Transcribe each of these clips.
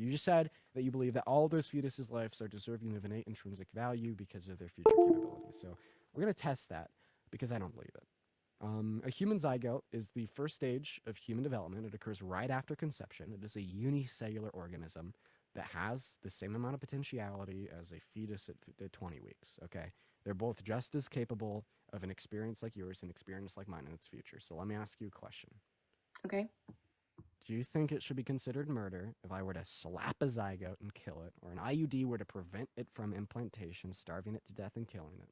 You just said that you believe that all those fetuses' lives are deserving of innate intrinsic value because of their future capabilities. So we're going to test that because I don't believe it. A human zygote is the first stage of human development. It occurs right after conception. It is a unicellular organism that has the same amount of potentiality as a fetus at 20 weeks. Okay, they're both just as capable of an experience like yours and experience like mine in its future. So let me ask you a question. Okay. Do you think it should be considered murder if I were to slap a zygote and kill it, or an IUD were to prevent it from implantation, starving it to death and killing it?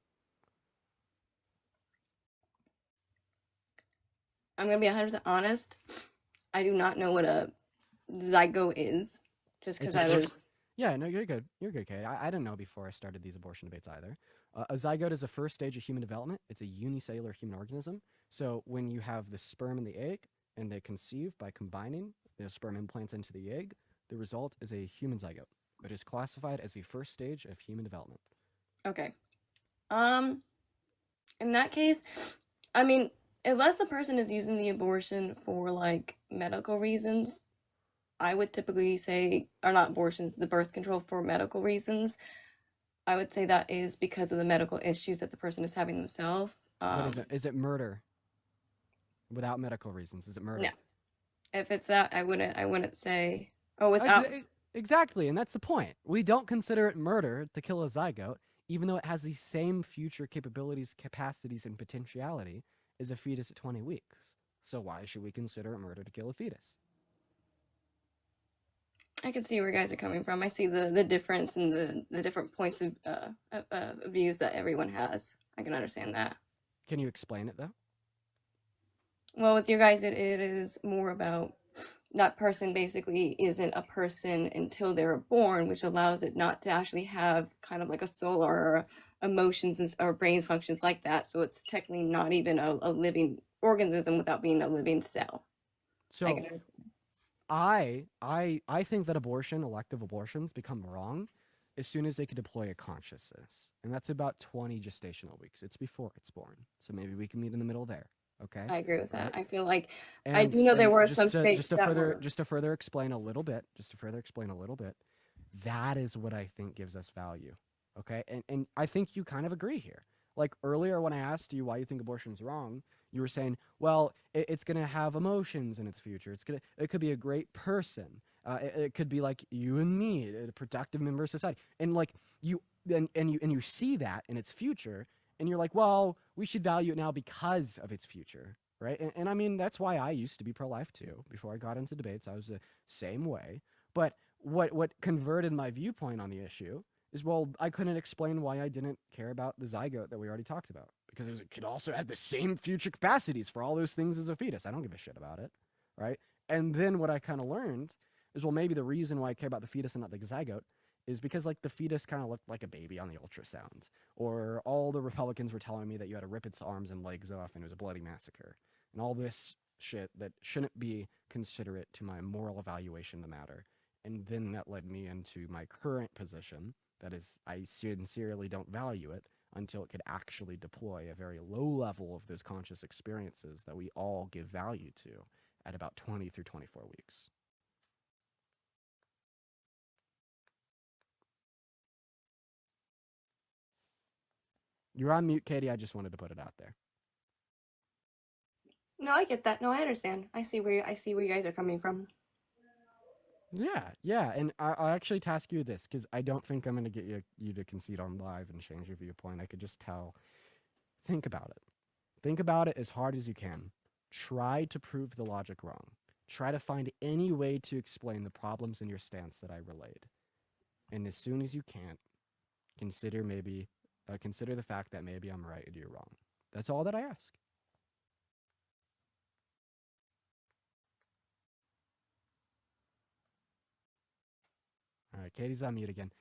I'm going to be 100% honest. I do not know what a zygote is, just because It's I a, was. yeah, no, you're good. You're good, Kate. I didn't know before I started these abortion debates either. A zygote is a first stage of human development. It's a unicellular human organism. So when you have the sperm and the egg, and they conceive by combining the sperm implants into the egg, the result is a human zygote. It is classified as the first stage of human development. Okay. Um, in that case, I mean, unless the person is using the abortion for like medical reasons, I would typically say, or not abortions, the birth control for medical reasons. I would say that is because of the medical issues that the person is having themselves. But is it murder without medical reasons? Is it No, murder? if it's that, I wouldn't say. Oh, without. Exa- exactly, and that's the point. We don't consider it murder to kill a zygote, even though it has the same future capabilities, capacities, and potentiality as a fetus at 20 weeks. So why should we consider it murder to kill a fetus? I can see where you guys are coming from. I see the difference in the different points of views that everyone has. I can understand that. Can you explain it though? Well, with you guys, it is more about that person basically isn't a person until they're born, which allows it not to actually have kind of like a soul or emotions or brain functions like that. So it's technically not even a living organism without being a living cell. I So can understand. I think that elective abortions become wrong as soon as they can deploy a consciousness. And that's about 20 gestational weeks. It's before it's born. So maybe we can meet in the middle there. Okay? I agree with that. Right? I feel like I And do know there and were some states that were. just to further explain a little bit, that is what I think gives us value. Okay? And I think you kind of agree here. Like earlier when I asked you why you think abortion's wrong, you were saying, well, it's going to have emotions in its future. It could be a great person. It could be like you and me, a productive member of society. And like you see that in its future, and you're like, well, we should value it now because of its future, right? And I mean, that's why I used to be pro-life too. Before I got into debates, I was the same way. But what converted my viewpoint on the issue is, well, I couldn't explain why I didn't care about the zygote that we already talked about because it could also have the same future capacities for all those things as a fetus. I don't give a shit about it, right? And then what I kind of learned is, well, maybe the reason why I care about the fetus and not the zygote is because like the fetus kind of looked like a baby on the ultrasound, or all the Republicans were telling me that you had to rip its arms and legs off and it was a bloody massacre, and all this shit that shouldn't be considerate to my moral evaluation of the matter. And then that led me into my current position. That is, I sincerely don't value it until it could actually deploy a very low level of those conscious experiences that we all give value to at about 20 through 24 weeks. You're on mute, Katie. I just wanted to put it out there. No, I get that. No, I understand. I see where you guys are coming from. Yeah, yeah, and I'll actually task you this because I don't think I'm going to get you to concede on live and change your viewpoint. I could just tell. Think about it. Think about it as hard as you can. Try to prove the logic wrong. Try to find any way to explain the problems in your stance that I relayed. And as soon as you can't, consider the fact that maybe I'm right and you're wrong. That's all that I ask. All right, Katie's on mute again.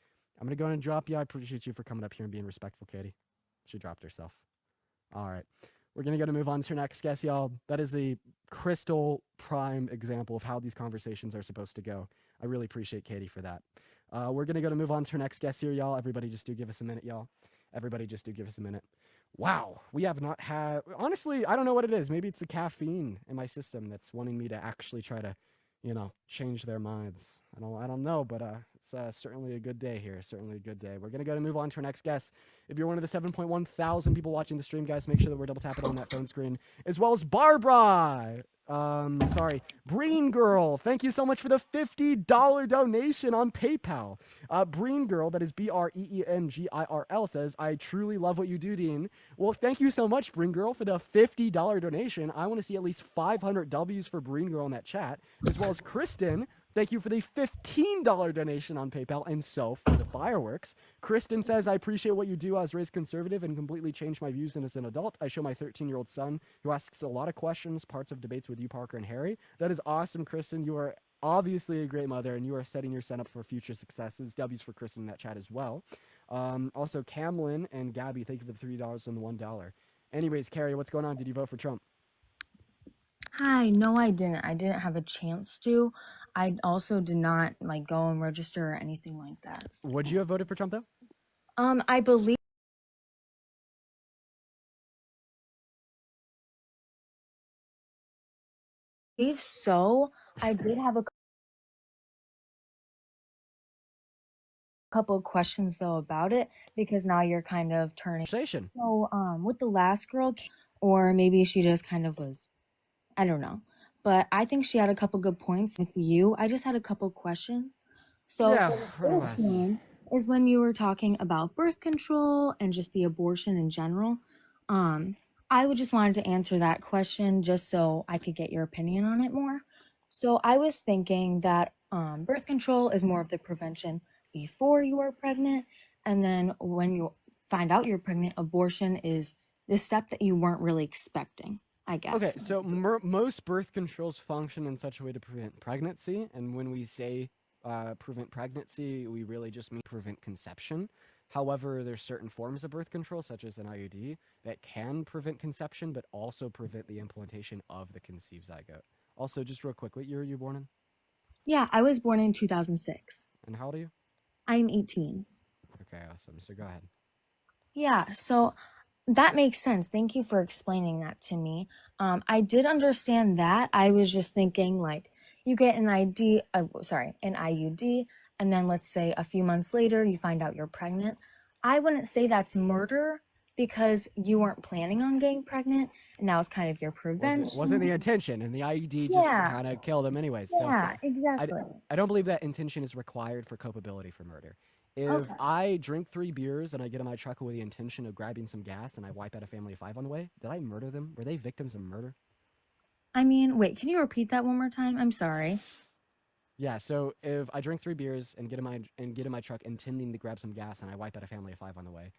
I'm going to go and drop you. I appreciate you for coming up here and being respectful, Katie. She dropped herself. All right. We're going to move on to our next guest, y'all. That is a crystal prime example of how these conversations are supposed to go. I really appreciate Katie for that. We're going to move on to our next guest here, y'all. Everybody just do give us a minute, y'all. Everybody just do give us a minute. Wow, we have not had... Honestly, I don't know what it is. Maybe it's the caffeine in my system that's wanting me to actually try to change their minds. I don't know, but it's certainly a good day here. Certainly a good day. We're gonna go to move on to our next guest. If you're one of the 7.1 thousand people watching the stream, guys, make sure that we're double tapping on that phone screen, as well as Barbara. Sorry, Breen Girl. Thank you so much for the $50 donation on PayPal. Breen Girl, that is BREENGIRL, says, "I truly love what you do, Dean." Well, thank you so much, Breen Girl, for the $50 donation. I want to see at least 500 W's for Breen Girl in that chat, as well as Kristen. Thank you for the $15 donation on PayPal, and so for the fireworks. Kristen says, "I appreciate what you do. I was raised conservative and completely changed my views as an adult. I show my 13-year-old son, who asks a lot of questions, parts of debates with you, Parker and Harry." That is awesome, Kristen. You are obviously a great mother, and you are setting your son up for future successes. W's for Kristen in that chat as well. Also, Camlin and Gabby, thank you for the $3 and the $1. Anyways, Carrie, what's going on? Did you vote for Trump? Hi, no, I didn't. I didn't have a chance to. I also did not like go and register or anything like that. Would you have voted for Trump though? I believe so. I did have a couple of questions though about it because now you're kind of turning. Conversation. So, with the last girl, or maybe she just kind of was, I don't know. But I think she had a couple good points with you. I just had a couple questions. So Yeah, for the first one is when you were talking about birth control and just the abortion in general. I would just wanted to answer that question just so I could get your opinion on it more. So I was thinking that birth control is more of the prevention before you are pregnant, and then when you find out you're pregnant, abortion is the step that you weren't really expecting, I guess. Okay, so most birth controls function in such a way to prevent pregnancy, and when we say prevent pregnancy, we really just mean prevent conception. However, there's certain forms of birth control, such as an IUD, that can prevent conception, but also prevent the implantation of the conceived zygote. Also, just real quick, what year are you born in? Yeah, I was born in 2006. And how old are you? I'm 18. Okay, awesome. So go ahead. Yeah, so that makes sense. Thank you for explaining that to me. I did understand that. I was just thinking like you get an an IUD, and then let's say a few months later you find out you're pregnant. I wouldn't say that's murder because you weren't planning on getting pregnant, and that was kind of your prevention. Wasn't the intention, and the IUD just kind of killed him anyways. Yeah, So exactly. I don't believe that intention is required for culpability for murder. If Okay. I drink 3 beers and I get in my truck with the intention of grabbing some gas and I wipe out a family of 5 on the way, did I murder them? Were they victims of murder? I mean, wait, can you repeat that one more time? I'm sorry. Yeah. So if I drink 3 beers and get in my truck intending to grab some gas and I wipe out a family of 5 on the way,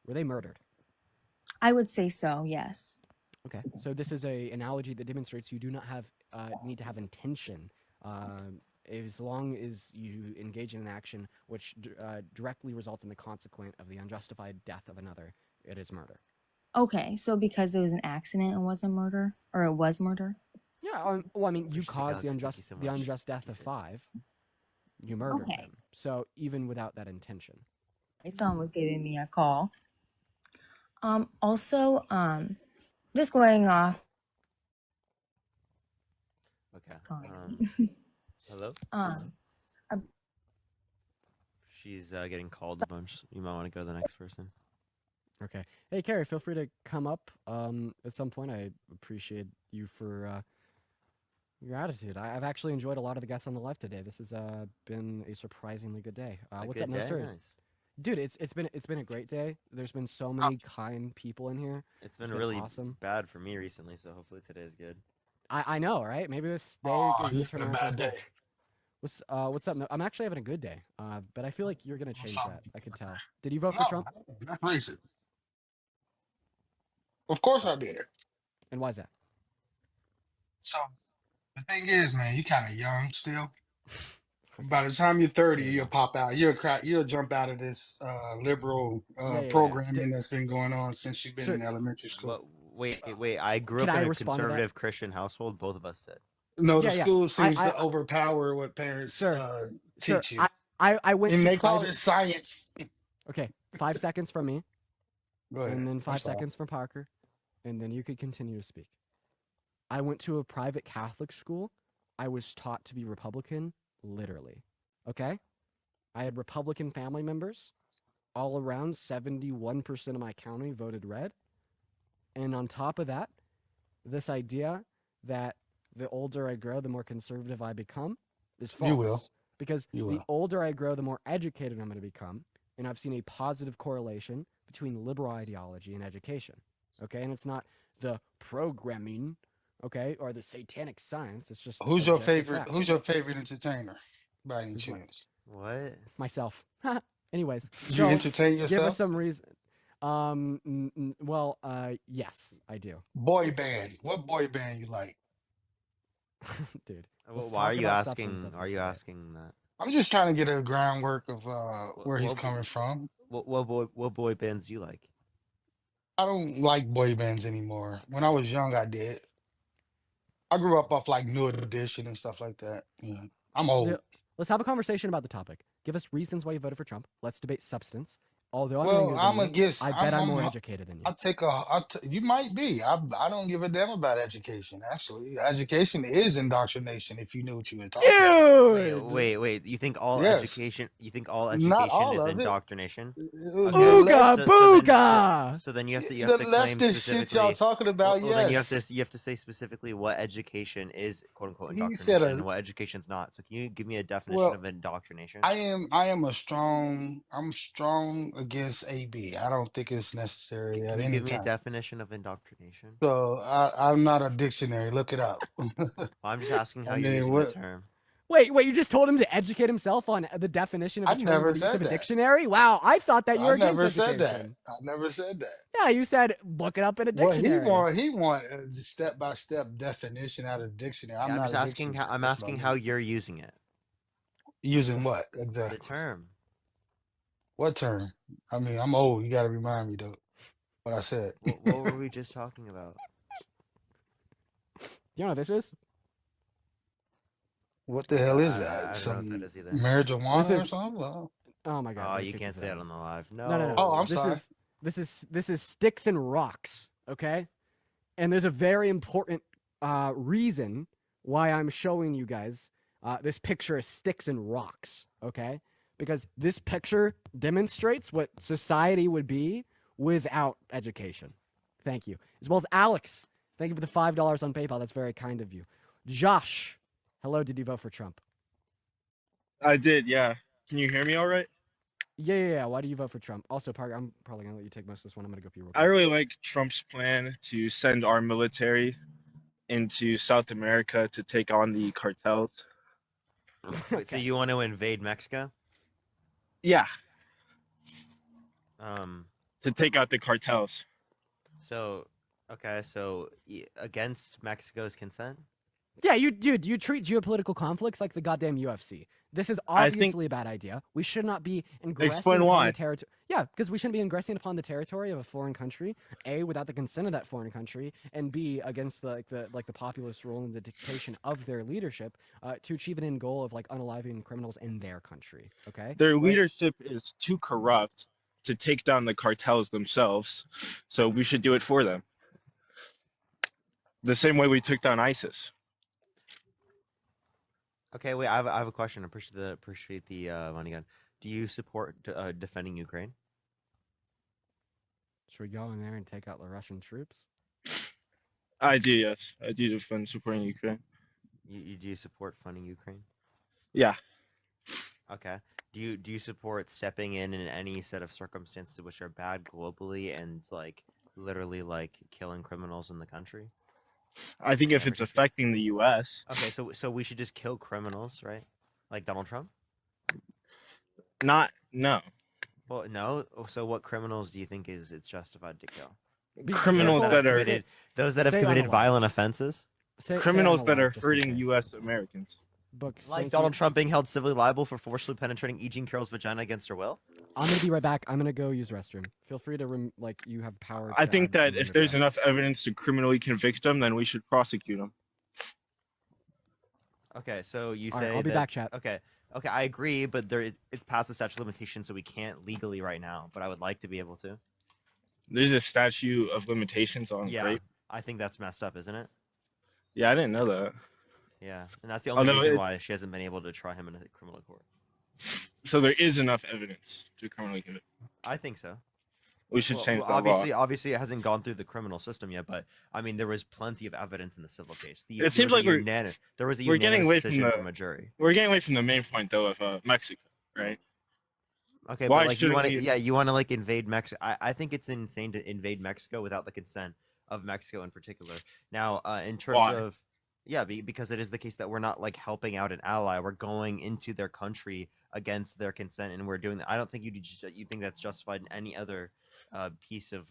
were they murdered? I would say so, yes. Okay. So this is a analogy that demonstrates you do not have need to have intention. As long as you engage in an action which directly results in the consequence of the unjustified death of another, it is murder. Okay, so because it was an accident, it wasn't murder, or it was murder. Yeah. Well, I mean, you Wish the caused the gods, thank you so the much. unjust death of He said. 5. You murdered Okay. them. So even without that intention. Someone was giving me a call. Also, just going off. Okay. calling. Hello. um, She's getting called a bunch. You might want to go to the next person. Okay. Hey, Carrie, feel free to come up at some point. I appreciate you for your attitude. I've actually enjoyed a lot of the guests on the live today. This has been a surprisingly good day. What's up, day? No Sir? Nice. Dude, it's been a great day. There's been so many kind people in here. It's been really awesome. bad for me recently, so hopefully today is good. I know, right? Maybe this day is gonna turn around. A bad day. What's up? No, I'm actually having a good day. But I feel like you're gonna change that. I could tell. Did you vote for Trump? That's racist. Of course I did. And why is that? So the thing is, man, you kind of young still. By the time you're 30, you'll pop out. You'll jump out of this liberal programming that's been going on since you've been in elementary school. Wait. I grew up in a conservative Christian household. Both of us did. No, the school seems to overpower what parents teach you. I went. And they call it science. Okay, 5 seconds from me. Go ahead. And then 5 seconds from Parker, and then you could continue to speak. I went to a private Catholic school. I was taught to be Republican, literally. Okay? I had Republican family members. All around 71% of my county voted red. And on top of that, this idea that the older I grow, the more conservative I become is You will. false. Because You the will. older I grow, the more educated I'm going to become. And I've seen a positive correlation between liberal ideology and education. Okay? And it's not the programming, okay, or the satanic science. It's just Who's your objective favorite? facts. Who's your favorite entertainer, by any Who's my, chance? What? myself. Anyways, You so entertain give us yourself? some reason. Well, yes, I do. Boy band. What boy band you like? Dude, Well, let's why are talk you about substance asking? of Are this you debate. asking that? I'm just trying to get a groundwork of where he's What coming from. what boy bands do you like? I don't like boy bands anymore. When I was young, I did. I grew up off like New Edition and stuff like that. Yeah. I'm old. Let's have a conversation about the topic. Give us reasons why you voted for Trump. Let's debate substance. Although I'm Well, younger I'm than you, against. I bet I'm more educated than you. I'll take a. You might be. I don't give a damn about education. Actually, education is indoctrination. If you knew what you were talking about. Dude! Wait. You think all Yes. Not education all is of it. indoctrination? The Okay. Ooga left, booga! So then you have to the claim leftist shit y'all specifically. talking about. Well, then you have Yes. to say specifically what education is quote unquote He said indoctrination and what education's not. So can you give me a definition well, of indoctrination? I am I'm strong against AB. I don't think it's necessary at Can you any give me a time. definition of indoctrination? So I'm not a dictionary. Look it up. Well, I'm just asking how I you're mean, using the what? term. Wait, you just told him to educate himself on the definition of I a term never with the use said of a that. dictionary? Wow, I thought that you I were against never said that. education. I never said that. Yeah, you said look it up in a Well, dictionary. he want a step by step definition out of the dictionary. Yeah, I'm I'm not just a asking dictionary. how That's about me. you're using it. Using what The exactly? term. What term? I mean, I'm old. You got to remind me though what I said. What were we just talking about? You know what this is? What the hell is I that? don't know what that Some is either. marijuana This or is something? Well, oh my god. Oh, we're you kicking can't for say that. it on the live. No. oh, I'm This sorry. is sticks and rocks, okay? And there's a very important reason why I'm showing you guys this picture of sticks and rocks, okay? Because this picture demonstrates what society would be without education. Thank you. As well as Alex. Thank you for the $5 on PayPal. That's very kind of you. Josh, hello. Did you vote for Trump? I did, yeah. Can you hear me all right? Yeah. Why do you vote for Trump? Also, Parker, I'm probably going to let you take most of this one. I'm going to go pee real I quick. really like Trump's plan to send our military into South America to take on the cartels. Wait, so you want to invade Mexico? Yeah, Um. to take out the cartels. So, okay. So against Mexico's consent? Yeah, you treat geopolitical conflicts like the goddamn UFC. This is obviously a bad idea. We should not be ingressing upon the territory. Yeah, because we shouldn't be ingressing upon the territory of a foreign country. A, without the consent of that foreign country, and B, against the populist rule and the dictation of their leadership to achieve an end goal of like unaliving criminals in their country. Okay. Their leadership is too corrupt to take down the cartels themselves, so we should do it for them. The same way we took down ISIS. Okay, wait. I have a question. Appreciate the money gun. Do you support defending Ukraine? Should we go in there and take out the Russian troops? I do, yes. I do defend supporting Ukraine. You do you support funding Ukraine? Yeah. Okay. Do you support stepping in any set of circumstances which are bad globally and like literally like killing criminals in the country? I think if it's affecting the U.S. Okay, so we should just kill criminals, right? Like Donald Trump? No. Well, no. So what criminals do you think it's justified to kill? Criminals that are those that have committed violent offenses? Criminals that are hurting U.S. Americans. Books, like Donald Trump being held civilly liable for forcibly penetrating E. Jean Carroll's vagina against her will? I'm going to be right back. I'm going to go use the restroom. Feel free to, you have power. I think that if there's enough evidence to criminally convict them, then we should prosecute them. Okay, so you All say right, I'll be back, chat. Okay, I agree, but it's past the statute of limitations, so we can't legally right now, but I would like to be able to. There's a statute of limitations on rape. I think that's messed up, isn't it? Yeah, I didn't know that. Yeah, and that's the only Although reason it, why she hasn't been able to try him in a criminal court. so there is enough evidence to criminally convict. I think so. We should Well, change that law. obviously, it hasn't gone through the criminal system yet, but I mean, there was plenty of evidence in the civil case. It seems like There was a we're getting unanimous away from decision the from a jury. we're getting away from the main point though of Mexico, right? Okay, Why but like shouldn't we? you want to like invade Mexico. I think it's insane to invade Mexico without the consent of Mexico in particular. Now, in terms Why? of because it is the case that we're not like helping out an ally. We're going into their country against their consent, and we're doing that. I don't think you think that's justified in any other piece of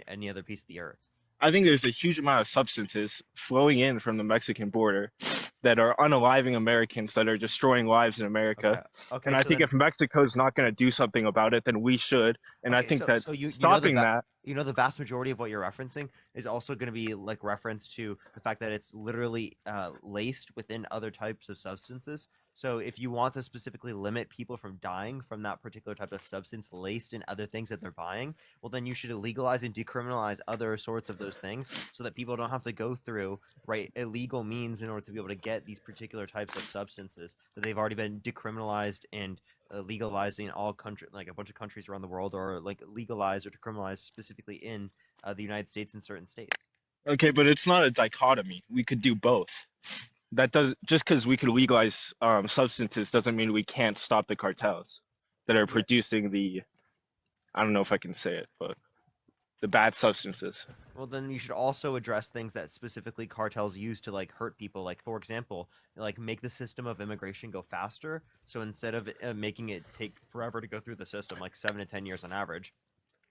any other piece of the earth. I think there's a huge amount of substances flowing in from the Mexican border that are unaliving Americans, that are destroying lives in America. Okay. And I think if Mexico's not going to do something about it, then we should. And I think that stopping that. You know, the vast majority of what you're referencing is also going to be like reference to the fact that it's literally laced within other types of substances. So if you want to specifically limit people from dying from that particular type of substance laced in other things that they're buying, well, then you should legalize and decriminalize other sorts of those things so that people don't have to go through illegal means in order to be able to get these particular types of substances that they've already been decriminalized and legalized in all countries, like a bunch of countries around the world, or like legalized or decriminalized specifically in the United States and certain states. Okay, but it's not a dichotomy. We could do both. That does just because we could legalize substances doesn't mean we can't stop the cartels that are producing the, I don't know if I can say it, but the bad substances. Well, then you should also address things that specifically cartels use to like hurt people. Like, for example, like make the system of immigration go faster. So instead of making it take forever to go through the system, like 7 to 10 years on average,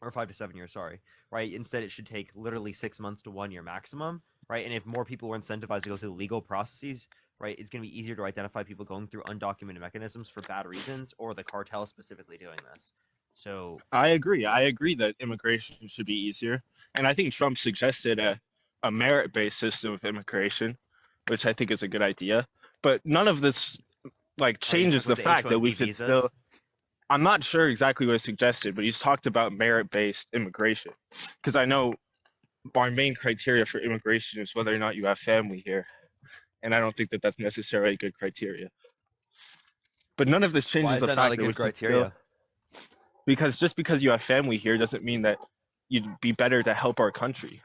or 5 to 7 years, sorry, right? Instead, it should take literally 6 months to 1 year maximum, right? And if more people were incentivized to go through legal processes, right, it's going to be easier to identify people going through undocumented mechanisms for bad reasons, or the cartel specifically doing this. So I agree that immigration should be easier, and I think Trump suggested a merit-based system of immigration, which I think is a good idea. But none of this like changes the fact that we should still. I'm not sure exactly what he suggested, but he's talked about merit-based immigration, because I know our main criteria for immigration is whether or not you have family here, and I don't think that that's necessarily a good criteria. But none of this changes the fact that we should still. Because just because you have family here doesn't mean that you'd be better to help our country.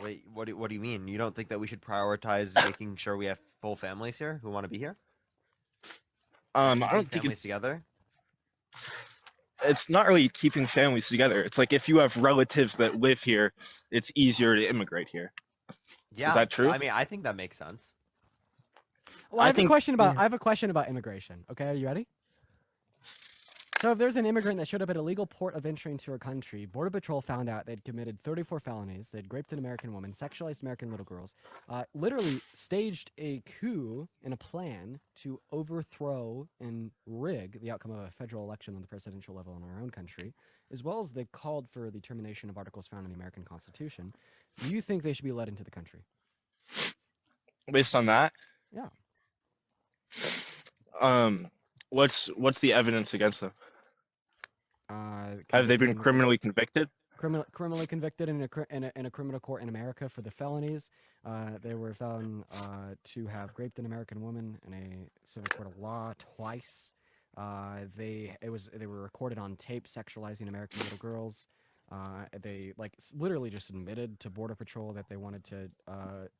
Wait, what do you mean? You don't think that we should prioritize making sure we have full families here who want to be here? I don't think families together. It's not really keeping families together. It's like if you have relatives that live here, it's easier to immigrate here. Yeah, is that true? I mean, I think that makes sense. Well, I have a question about immigration. Okay, are you ready? So if there's an immigrant that showed up at a legal port of entry into our country, Border Patrol found out they'd committed 34 felonies, they'd raped an American woman, sexualized American little girls, literally staged a coup in a plan to overthrow and rig the outcome of a federal election on the presidential level in our own country, as well as they called for the termination of articles found in the American Constitution. Do you think they should be let into the country? Based on that? Yeah. What's the evidence against them? Have they been criminally convicted? Criminally convicted in a criminal court in America for the felonies. They were found to have raped an American woman in a civil court of law twice. They were recorded on tape sexualizing American little girls. They literally just admitted to Border Patrol that they wanted to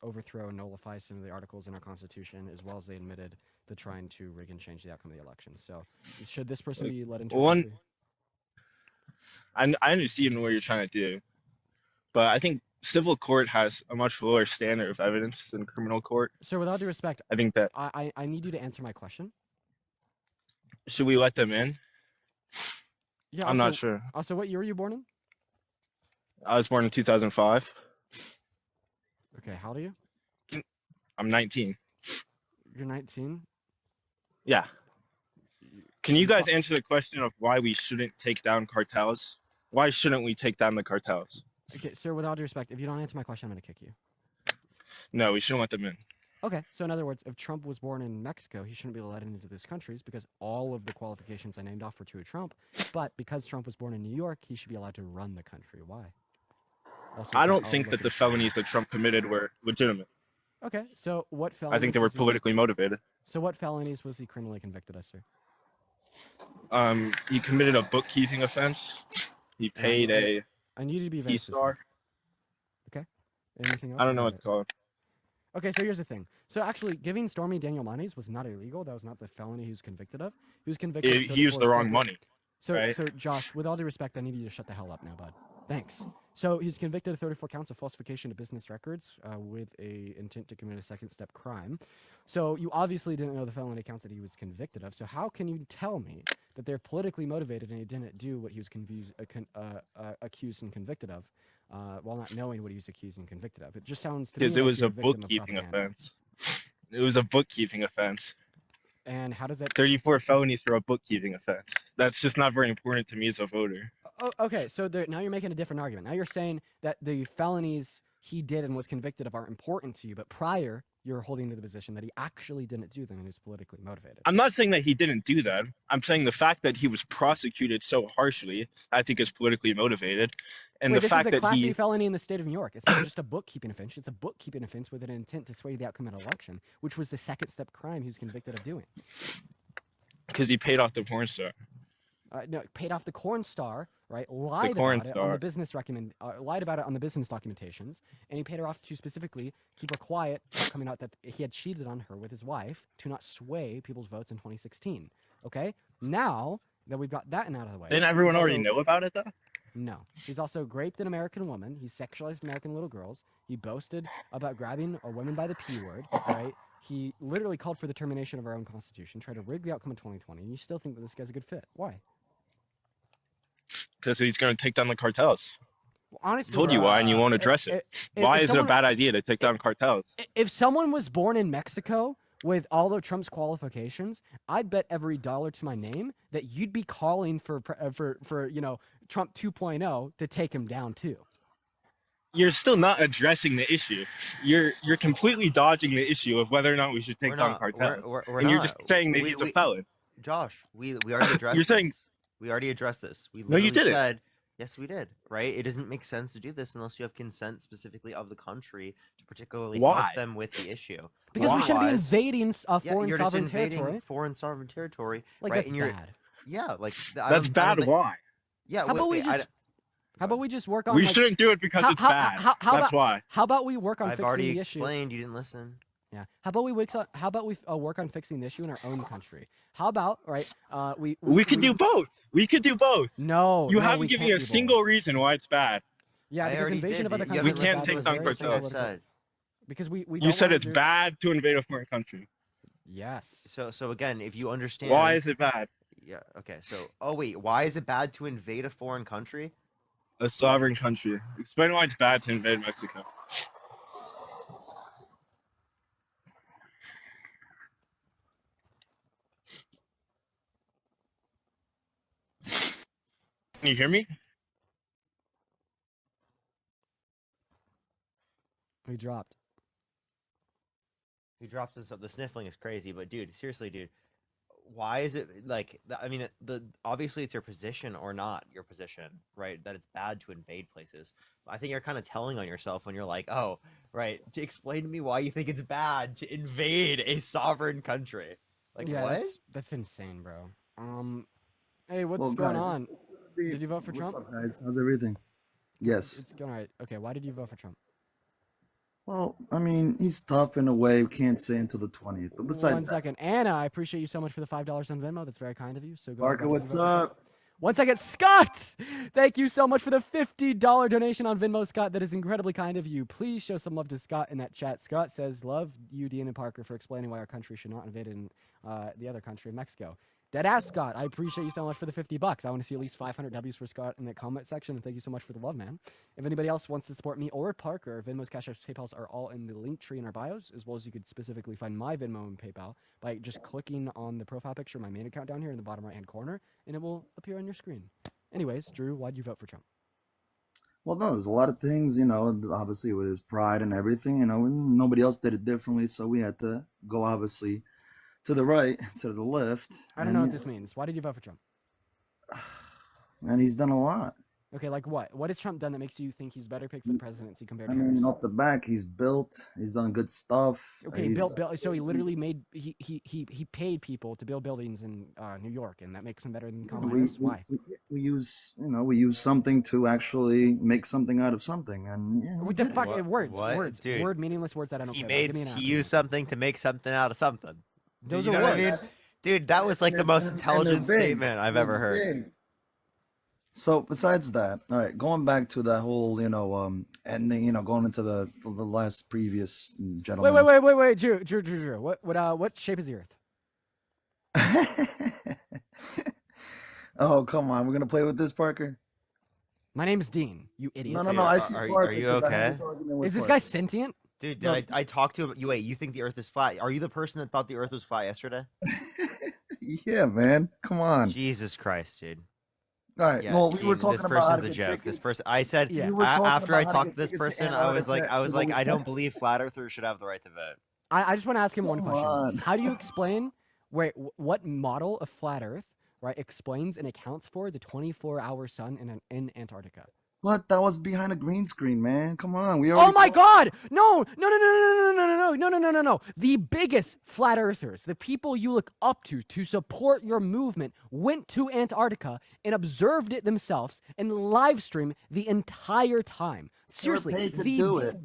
overthrow and nullify some of the articles in our Constitution, as well as they admitted to trying to rig and change the outcome of the election. So, should this person be let into the country? I understand what you're trying to do, but I think civil court has a much lower standard of evidence than criminal court. So, with all due respect, I think that I need you to answer my question. Should we let them in? Yeah, I'm not sure. Also, what year were you born in? I was born in 2005. Okay, how old are you? I'm 19. You're 19? Yeah. Can you guys answer the question of why we shouldn't take down cartels? Why shouldn't we take down the cartels? Okay, sir, with all due respect, if you don't answer my question, I'm going to kick you. No, we shouldn't let them in. Okay, so in other words, if Trump was born in Mexico, he shouldn't be let into these countries because all of the qualifications I named off were true of Trump. But because Trump was born in New York, he should be allowed to run the country. Why? Also, I don't think that the felonies that Trump committed were legitimate. Okay, so what I felonies? think they were politically motivated. So what felonies was he criminally convicted of, sir? He committed a bookkeeping offense. He paid I need you to be very Key specific. Star. Okay. Anything else? I don't know what it's called. Okay, so here's the thing. So actually, giving Stormy Daniel monies was not illegal. That was not the felony he was convicted of. He was convicted. He used the wrong money. So, right? so Josh, with all due respect, I need you to shut the hell up now, bud. Thanks. So he's convicted of 34 counts of falsification of business records with a intent to commit a second-step crime. So you obviously didn't know the felony counts that he was convicted of. So how can you tell me that they're politically motivated and he didn't do what he was accused and convicted of, while not knowing what he was accused and convicted of? It just sounds to me Because like it was you're a victim of bookkeeping propaganda. offense. It was a bookkeeping offense. And how does that? 34 felonies for a bookkeeping offense. That's just not very important to me as a voter. Oh, okay, so now you're making a different argument. Now you're saying that the felonies he did and was convicted of aren't important to you, but prior you're holding to the position that he actually didn't do them and is politically motivated. I'm not saying that he didn't do that. I'm saying the fact that he was prosecuted so harshly, I think, is politically motivated, and Wait, the fact this is a that Class he A felony in the state of New York. It's not just a bookkeeping offense. It's a bookkeeping offense with an intent to sway the outcome of an election, which was the second-step crime he was convicted of doing. Because he paid off the porn star. No, paid off the corn star, right? Lied about it on the business lied about it on the business documentations, and he paid her off to specifically keep her quiet, coming out that he had cheated on her with his wife to not sway people's votes in 2016. Okay, now that we've got that out of the way, Didn't everyone already know about it though? No, he's also raped an American woman. He's sexualized American little girls. He boasted about grabbing a woman by the P word, right? He literally called for the termination of our own constitution, tried to rig the outcome of 2020, and you still think that this guy's a good fit. Why? Because he's going to take down the cartels. Well, honestly, I told you why, and you won't address it. Why is it a bad idea to take down cartels? If someone was born in Mexico with all of Trump's qualifications, I'd bet every dollar to my name that you'd be calling for Trump 2.0 to take him down too. You're still not addressing the issue. You're completely dodging the issue of whether or not we should take down cartels. We're and not. You're just saying that he's a felon. Josh, we already addressed You're saying, this. We already addressed this. We no, you didn't. said, yes, we did, right? It doesn't make sense to do this unless you have consent specifically of the country to particularly help them with the issue. Because we shouldn't be invading foreign sovereign territory. Foreign sovereign territory, like, right? That's bad. Yeah, like that's bad. Why? Yeah. How about we just work on? We shouldn't do it because it's bad. That's why. How about we work on I've fixing already the issue? explained. You didn't listen. Yeah. How about we work on fixing the issue in our own country? How about we could do both. We could do both. No, you haven't given me a single reason why it's bad. Yeah, because invasion of other countries. We can't take down cartels. Because we You said it's bad to invade a foreign country. Yes. So again, if you understand, why is it bad? Yeah. Okay. So, why is it bad to invade a foreign country? A sovereign country. Explain why it's bad to invade Mexico. Can you hear me? We dropped. He drops this up. The sniffling is crazy, but dude, seriously, dude, why is it like? I mean, obviously it's your position or not your position, right? That it's bad to invade places. I think you're kind of telling on yourself when you're like, oh, right. To explain to me why you think it's bad to invade a sovereign country. Like, yeah, what? That's insane, bro. Hey, what's going on? Did you vote for Trump? What's up, guys? How's everything? Yes. It's going all right. Okay, why did you vote for Trump? Well, I mean, he's tough in a way. We can't say until the 20th. But besides One second. Anna, I appreciate you so much for the $5 on Venmo. That's very kind of you. So go. Parker, what's up? 1 second. Scott! Thank you so much for the $50 donation on Venmo, Scott. That is incredibly kind of you. Please show some love to Scott in that chat. Scott says, love you, Dean and Parker, for explaining why our country should not invade in the other country, Mexico. Deadass Scott, I appreciate you so much for the $50. I want to see at least 500 W's for Scott in the comment section, and thank you so much for the love, man. If anybody else wants to support me or Parker, Venmo's, Cash Apps, PayPals are all in the link tree in our bios, as well as you could specifically find my Venmo and PayPal by just clicking on the profile picture, my main account down here in the bottom right-hand corner, and it will appear on your screen. Anyways, Drew, why'd you vote for Trump? Well, no, there's a lot of things, obviously with his pride and everything, nobody else did it differently, so we had to go, obviously, to the right instead of the left. I don't know what this means. Why did you vote for Trump? And he's done a lot. Okay, like what? What has Trump done that makes you think he's better pick for the presidency compared I to Harris? mean, off the back, he's built. He's done good stuff. Okay, He's built. So he literally made he paid people to build buildings in New York, and that makes him better than Kamala Harris. Why? we use we use something to actually make something out of something, and yeah, What the fuck? What- Words, what? words, Dude, meaningless words that I don't He care about. Give me made an he acronym. used something to make something out of something. Those You are know what I words. mean? Dude, that was like the most and they're intelligent big. statement I've ever It's heard. big. So besides that, all right, going back to that whole ending, going into the last previous gentleman. Wait, Drew. What shape is the Earth? Oh, come on, we're gonna play with this, Parker. My name's Dean. You idiot. No, I see Are Parker. you 'cause I had okay? this argument with Is this Parker. guy sentient? Dude, No. I talked to him? Wait, you think the Earth is flat? Are you the person that thought the Earth was flat yesterday? Yeah, man, come on. Jesus Christ, dude. All right, Yeah, well, we were Dean, talking this about how to person's a get joke. This tickets. person, I said, Yeah. We were talking after I about how to talked to get this tickets to person, I was Antarctica like, to I don't believe flat earthers should have the right to vote. I just want to ask him one Come question. on. How do you explain what model of flat Earth, right, explains and accounts for the 24-hour sun in Antarctica? What? That was behind a green screen, man. Come on, we Oh already. my God! No! The biggest flat earthers, the people you look up to support your movement, went to Antarctica and observed it themselves and live stream the entire time. They were Seriously, paid to the do it.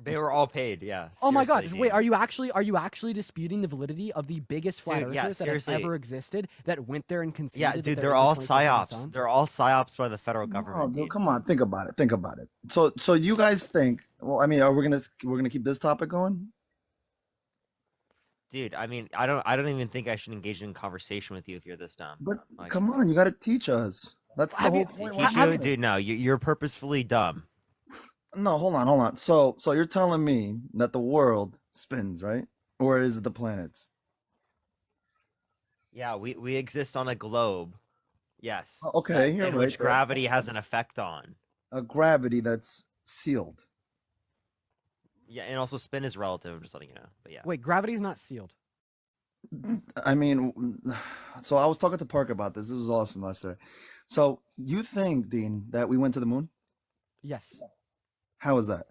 They were all paid, yeah. Oh my God! seriously, Wait, Dean. are you actually disputing the validity of the biggest flat Dude, yeah, earthers that have seriously. ever existed that went there and conceded? Yeah, that dude, there they're is a all 24/7 psyops. sun? They're all psyops by the federal No, government. dude, Dude. come on, think about it. Think about it. So you guys think? Well, I mean, we're gonna keep this topic going? Dude, I mean, I don't even think I should engage in conversation with you if you're this dumb. But Like, come on, you got to teach us. That's the Have you- whole to point. teach we're you, doing. dude, no, you're purposefully dumb. No, hold on. So you're telling me that the world spins, right? Or is it the planets? Yeah, we exist on a globe. Yes. Okay, you're in right. which gravity has an effect on. A gravity that's sealed. Yeah, and also spin is relative. I'm just letting you know. But yeah. Wait, gravity is not sealed. I mean, so I was talking to Parker about this. This was awesome, Lester. So you think, Dean, that we went to the moon? Yes. How is that?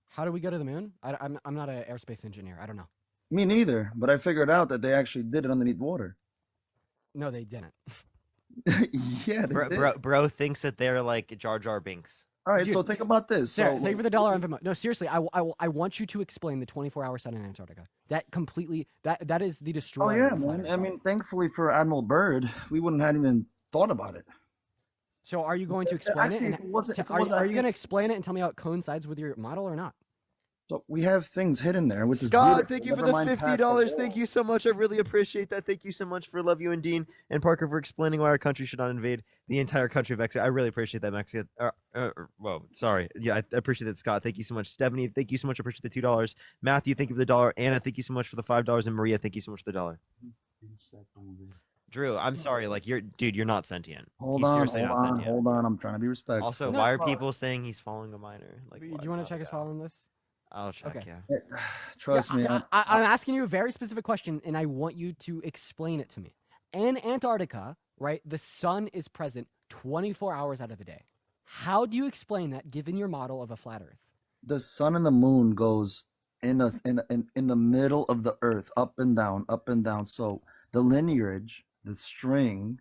How do we go to the moon? I'm not an airspace engineer. I don't know. Me neither, but I figured out that they actually did it underneath water. No, they didn't. Yeah, they did. Bro thinks that they're like Jar Jar Binks. All right, Dude, so think about this. Sarah, So thank you for the $1 on Venmo. No, seriously, I want you to explain the 24-hour sun in Antarctica. That completely that is the oh destroyer. yeah, of flat man. Earth. I mean, thankfully for Admiral Byrd, we wouldn't have even thought about it. So are you going to explain Actually, it? if it wasn't- if it Are wasn't- you going to explain it and tell me how it coincides with your model or not? So we have things hidden there, which is Scott, beautiful. thank you for Never the mind past $50. wall. Thank you so much. I really appreciate that. Thank you so much for Love You and Dean and Parker for explaining why our country should not invade the entire country of Mexico. I really appreciate that, Mexico. Whoa, sorry. Yeah, I appreciate that, Scott. Thank you so much. Stephanie, thank you so much. I appreciate the $2. Matthew, thank you for the $1. Anna, thank you so much for the $5. And Maria, thank you so much for the $1. Drew, I'm sorry. Like you're not sentient. Hold He's on, seriously hold not on, sentient. hold on. I'm trying to be respectful. Also, No, why are well- people saying he's following a minor? Like, Do why you want is to check that his about? file on this? I'll check. Okay. Yeah. Trust me. I'm asking you a very specific question, and I want you to explain it to me. In Antarctica, right, the sun is present 24 hours out of the day. How do you explain that, given your model of a flat Earth? The sun and the moon goes in the middle of the earth, up and down, up and down. So the lineage, the string,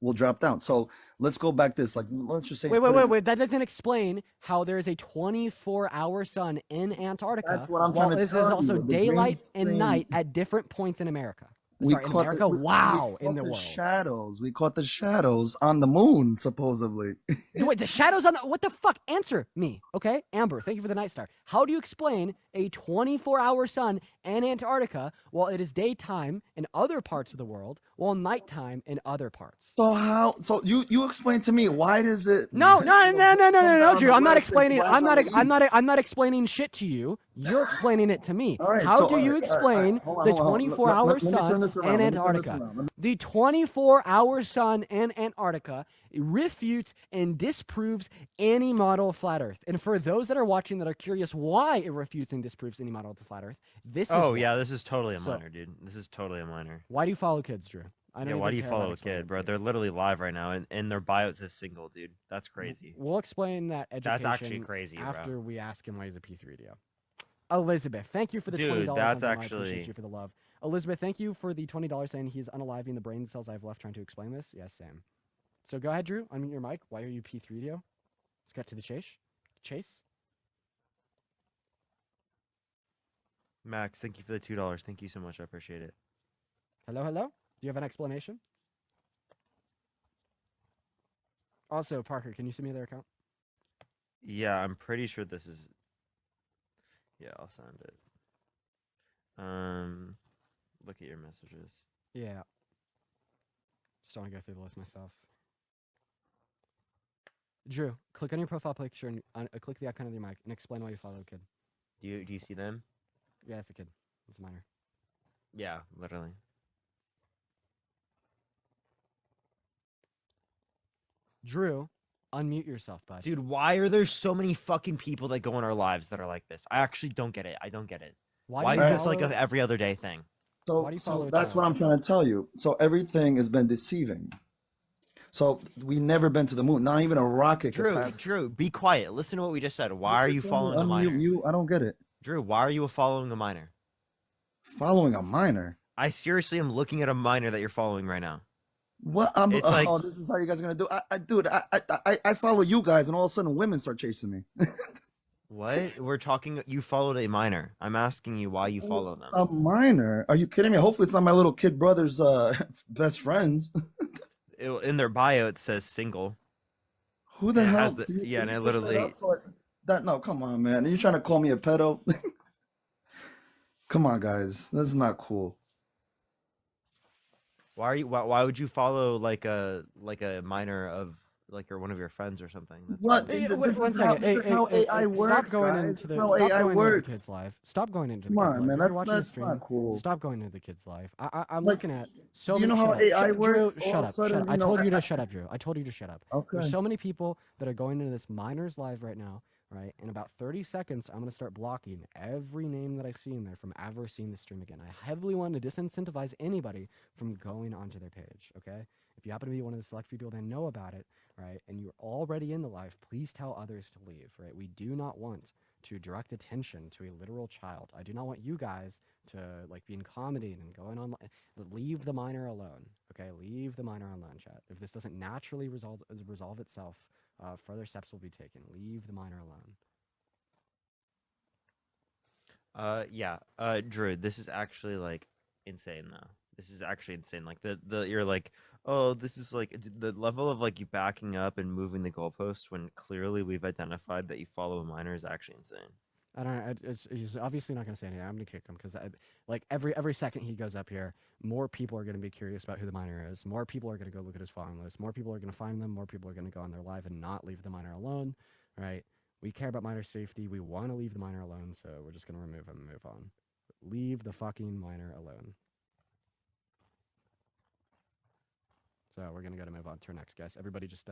will drop down. So let's go back this. Like, let's just say. Wait. That doesn't explain how there is a 24-hour sun in Antarctica. That's what I'm while trying to there's tell also you. The green daylight and screen- night at different points in America. We Sorry, in caught America. we Wow, caught in the world. shadows. We caught the shadows on the moon, supposedly. Wait, the shadows on the what the fuck? Answer me, okay? Amber, thank you for the night star. How do you explain a 24-hour sun in Antarctica while it is daytime in other parts of the world, while nighttime in other parts? So how? So you explain to me, why does it? No, Drew. I'm not explaining. I'm not explaining shit to you. You're explaining it to me. All right, How so, do you all right, explain hold on, the hold on. 24-hour Let me turn sun this around. in Let me turn this Antarctica? around. The 24-hour sun in Antarctica refutes and disproves any model of flat Earth. And for those that are watching that are curious why it refutes and disproves any model of the flat Earth, this is Oh why. yeah, this is totally a So- minor, dude. This is totally a minor. Why do you follow kids, Drew? I don't Yeah, even why do you care about follow a explaining kid, it bro? to you. They're literally live right now, and their bio says single, dude. That's crazy. We'll explain that education That's actually crazy, after bro. we ask him why he's a P3DO. Elizabeth, thank you for the $20 Dude, that's on I appreciate actually you for the love. Elizabeth, thank you for the $20 saying he's unaliving the brain cells I've left trying to explain this. Yes, Sam. So go ahead, Drew. Unmute your mic. Why are you P3DO? Let's get to the chase. Max. Thank you for the $2. Thank you so much. I appreciate it. Hello, hello. Do you have an explanation? Also, Parker, can you send me their account? Yeah, I'm pretty sure this is. Yeah, I'll send it. Look at your messages. Yeah. Just don't want to go through the list myself. Drew, click on your profile picture and click the icon of your mic and explain why you follow a kid. Do you see them? Yeah, it's a kid. It's a minor. Yeah, literally. Drew, unmute yourself, bud. Dude, why are there so many fucking people that go in our lives that are like this? I actually don't get it. I don't get it. Why do is you this like follow- a every other day thing? Why do you follow So a that's what child? I'm trying to tell you. So everything has been deceiving. So we never been to the moon. Not even a rocket could pass. Drew, be quiet. Listen to what we just said. Why are you following a Unmute minor? you. I don't get it. Drew, why are you following a minor? Following a minor? I seriously am looking at a minor that you're following right now. What? It's like, oh, this is how you guys are gonna do. Dude, I follow you guys, and all of a sudden women start chasing me. what? We're talking. You followed a minor. I'm asking you why you follow them. A minor? Are you kidding me? Hopefully, it's not my little kid brother's best friends. In their bio, it says single. Who the And it hell? has the- Can you- yeah, can and you it push that literally- up so no, come on, man. Are you trying to call me a pedo? Come on, guys. This is not cool. Why would you follow like a minor of like or one of your friends or something? That's What? weird. This is how AI works, Stop going guys. into This the is how AI into the works. kid's life. Stop going into the Come kid's on, life. man. If you're That's watching the not stream, cool. stop going into the kid's life. I'm Like, looking at so do you many. know how shut up. AI Drew, works? All shut of up. a sudden, Shut up. you I know, told you to shut up, Drew. I told you to shut up. Okay. There's so many people that are going into this minor's live right now, right? In about 30 seconds, I'm going to start blocking every name that I see in there from ever seeing the stream again. I heavily want to disincentivize anybody from going onto their page, okay? If you happen to be one of the select few people that know about it, right, and you're already in the live, please tell others to leave, right? We do not want to direct attention to a literal child. I do not want you guys to like be accommodating and going on. Leave the minor alone, okay? Leave the minor alone, chat. If this doesn't naturally resolve itself, further steps will be taken. Leave the minor alone. Yeah. Drew, this is actually like insane though. This is actually insane. Like you're like, oh, this is like the level of like you backing up and moving the goalposts when clearly we've identified that you follow a minor is actually insane. I don't know. He's obviously not going to say anything. I'm going to kick him because like every second he goes up here, more people are going to be curious about who the minor is. More people are going to go look at his following list. More people are going to find them. More people are going to go on their live and not leave the minor alone, right? We care about minor safety. We want to leave the minor alone, so we're just going to remove him and move on. Leave the fucking minor alone. So we're going to go to move on to our next guest. Everybody just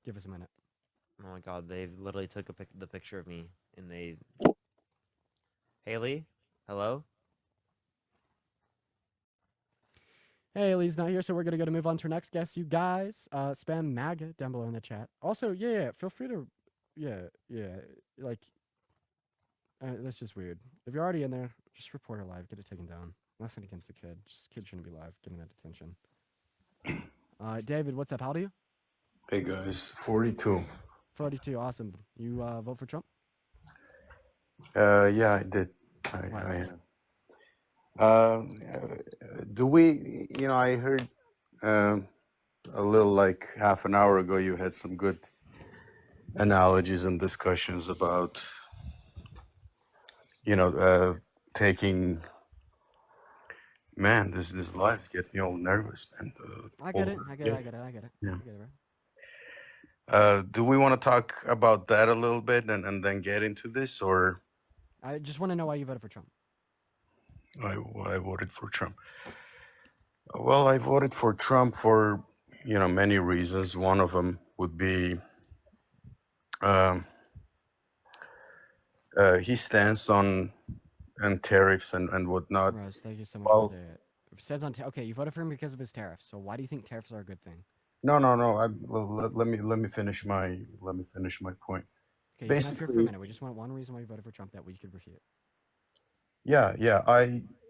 give us a minute. Oh my god, they literally took the picture of me and they. Haley, hello. Haley's not here, so we're gonna go to move on to our next guest. You guys, spam MAGA down below in the chat. Also, yeah, feel free to, like, that's just weird. If you're already in there, just report her live, get it taken down. Nothing against the kid. Just kid shouldn't be live, getting that detention. David, what's up? How old are you? Hey guys, 42. 42, awesome. You vote for Trump? Yeah, I did. I do we, I heard a little like half an hour ago you had some good analogies and discussions about, taking, man, this lives get me all nervous, man. I get it. Yeah. Yeah. I get it, bro. Do we want to talk about that a little bit and then get into this, or? I just want to know why you voted for Trump. I voted for Trump. Well, I voted for Trump for, many reasons. One of them would be his stance on tariffs and whatnot. Rose, thank you so much Well, It says on okay, you voted for him because of his tariffs. So why do you think tariffs are a good thing? No. Let me finish my point. Okay, you can have here for a Basically, minute. We just want one reason why you voted for Trump that we could refute. yeah.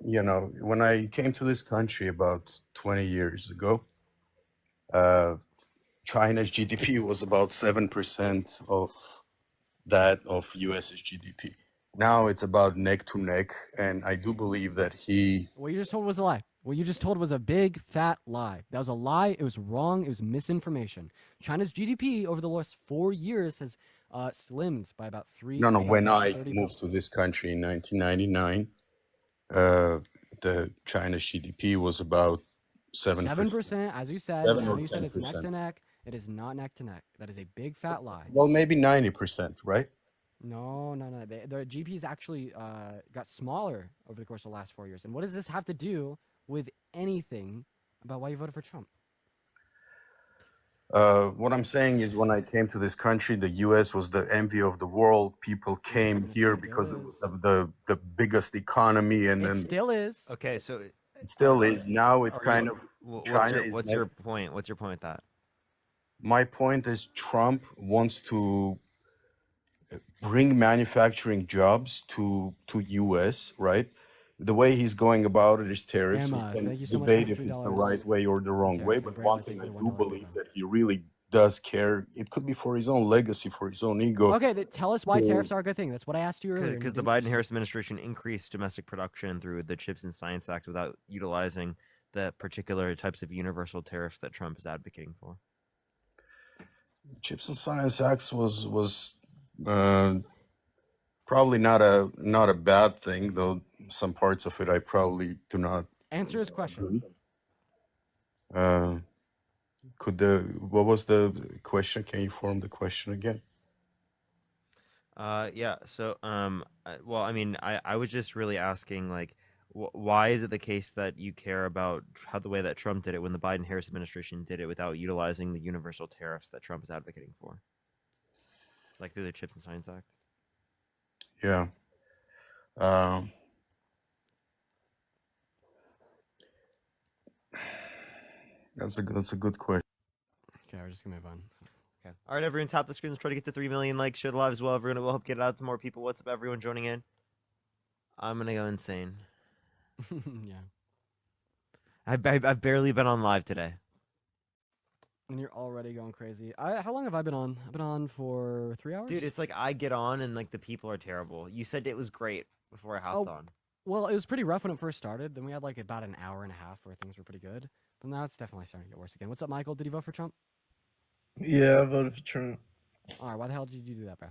When I came to this country about 20 years ago, China's GDP was about 7% of that of US's GDP. Now it's about neck to neck, and I do believe that What you just told was a lie. What you just told was a big fat lie. That was a lie. It was wrong. It was misinformation. China's GDP over the last 4 years has slimmed by about No. When I 30 moved to this country in 1999, the China's GDP was about 7%. 7%, as you said. 7 Now or you said it's neck 10%. to neck. It is not neck to neck. That is a big fat lie. Well, maybe 90%, right? No. The GP's actually got smaller over the course of the last 4 years. And what does this have to do with anything about why you voted for Trump? What I'm saying is, when I came to this country, the U.S. was the envy of the world. People came here because it was the biggest economy, and It then still is. Okay, so it still is. Now it's are kind you- of what's China your is what's your point? What's your point with that? My point is, Trump wants to bring manufacturing jobs to U.S., right? The way he's going about it is tariffs. We Emma, can thank you so much debate for if it's the $3 right way or the wrong way, tariff. but Brandon, one thank thing you I for do $1 believe gift that he really does care. It could be for his own legacy, for his own ego. Okay, tell us why to- tariffs are a good thing. That's what I asked you earlier. and you Because the didn't- Biden-Harris administration increased domestic production through the Chips and Science Act without utilizing the particular types of universal tariffs that Trump is advocating for. Chips and Science Act was probably not a bad thing, though some parts of it I probably do not Answer his question. agree. What was the question? Can you form the question again? Yeah. So, well, I mean, I was just really asking, like, why is it the case that you care about how the way that Trump did it when the Biden-Harris administration did it without utilizing the universal tariffs that Trump is advocating for, like through the Chips and Science Act? Yeah. That's a good question. Okay, we're just gonna move on. Okay. All right, everyone, tap the screen. Let's try to get to 3 million likes. Share the live as well, everyone. We'll help get it out to more people. What's up, everyone joining in? I'm gonna go insane. Yeah. I've barely been on live today. And you're already going crazy. How long have I been on? I've been on for 3 hours. Dude, it's like I get on and like the people are terrible. You said it was great before I hopped on. Well, it was pretty rough when it first started. Then we had like about an hour and a half where things were pretty good. But now it's definitely starting to get worse again. What's up, Michael? Did you vote for Trump? Yeah, I voted for Trump. All right. Why the hell did you do that, bro?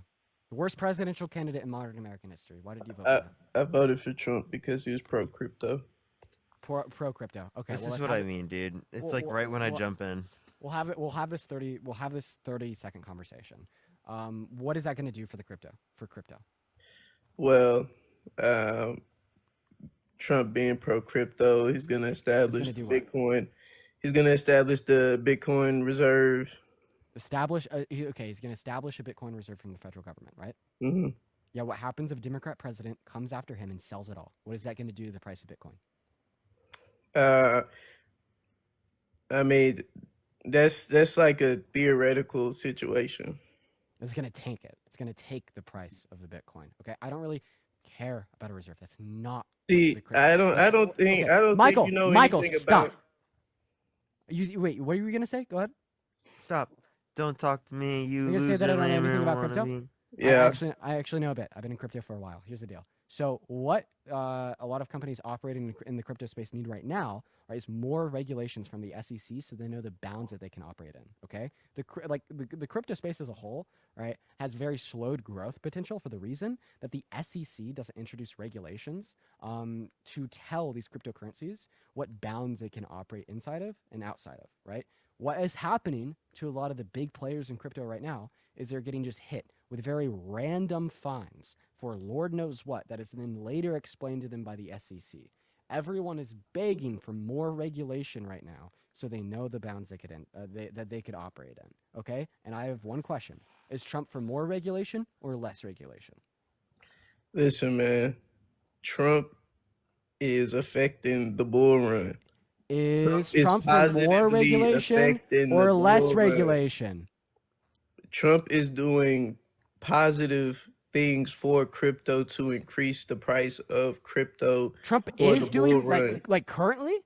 The worst presidential candidate in modern American history. Why did you vote for that? I voted for Trump because he was pro crypto. Pro crypto. Okay. This well, is let's what have I it- mean, dude. It's Well, like well, right when I well, jump in. We'll have this 30-second conversation. What is that going to do for crypto? Well, Trump being pro crypto, he's gonna establish do what? Bitcoin. He's gonna establish the Bitcoin reserve. He's going to establish a Bitcoin reserve from the federal government, right? hmm Yeah. What happens if a Democrat president comes after him and sells it all? What is that going to do to the price of Bitcoin? I mean, that's like a theoretical situation. It's going to tank it. It's going to take the price of the Bitcoin. Okay. I don't really care about a reserve. That's not. See, the crypto- I don't Okay, think Michael, you know Michael, anything stop. about. Wait. What were you going to say? Go ahead. Stop. Don't talk to me, you You're gonna say loser. that I don't know lame anything about marijuana crypto? bean. Yeah, I actually know a bit. I've been in crypto for a while. Here's the deal. So what a lot of companies operating in the crypto space need right now, right, is more regulations from the SEC so they know the bounds that they can operate in. Okay, the crypto space as a whole, right, has very slowed growth potential for the reason that the SEC doesn't introduce regulations to tell these cryptocurrencies what bounds they can operate inside of and outside of. Right. What is happening to a lot of the big players in crypto right now is they're getting just hit with very random fines for Lord knows what that is then later explained to them by the SEC. Everyone is begging for more regulation right now so they know the bounds they could that they could operate in. Okay? And I have one question. Is Trump for more regulation or less regulation? listen, man. Trump is affecting the bull run. Is is Trump for more positively regulation affecting or the less bull run. regulation? Trump is doing positive things for crypto to increase the price of crypto Trump for the is bull doing run. like currently?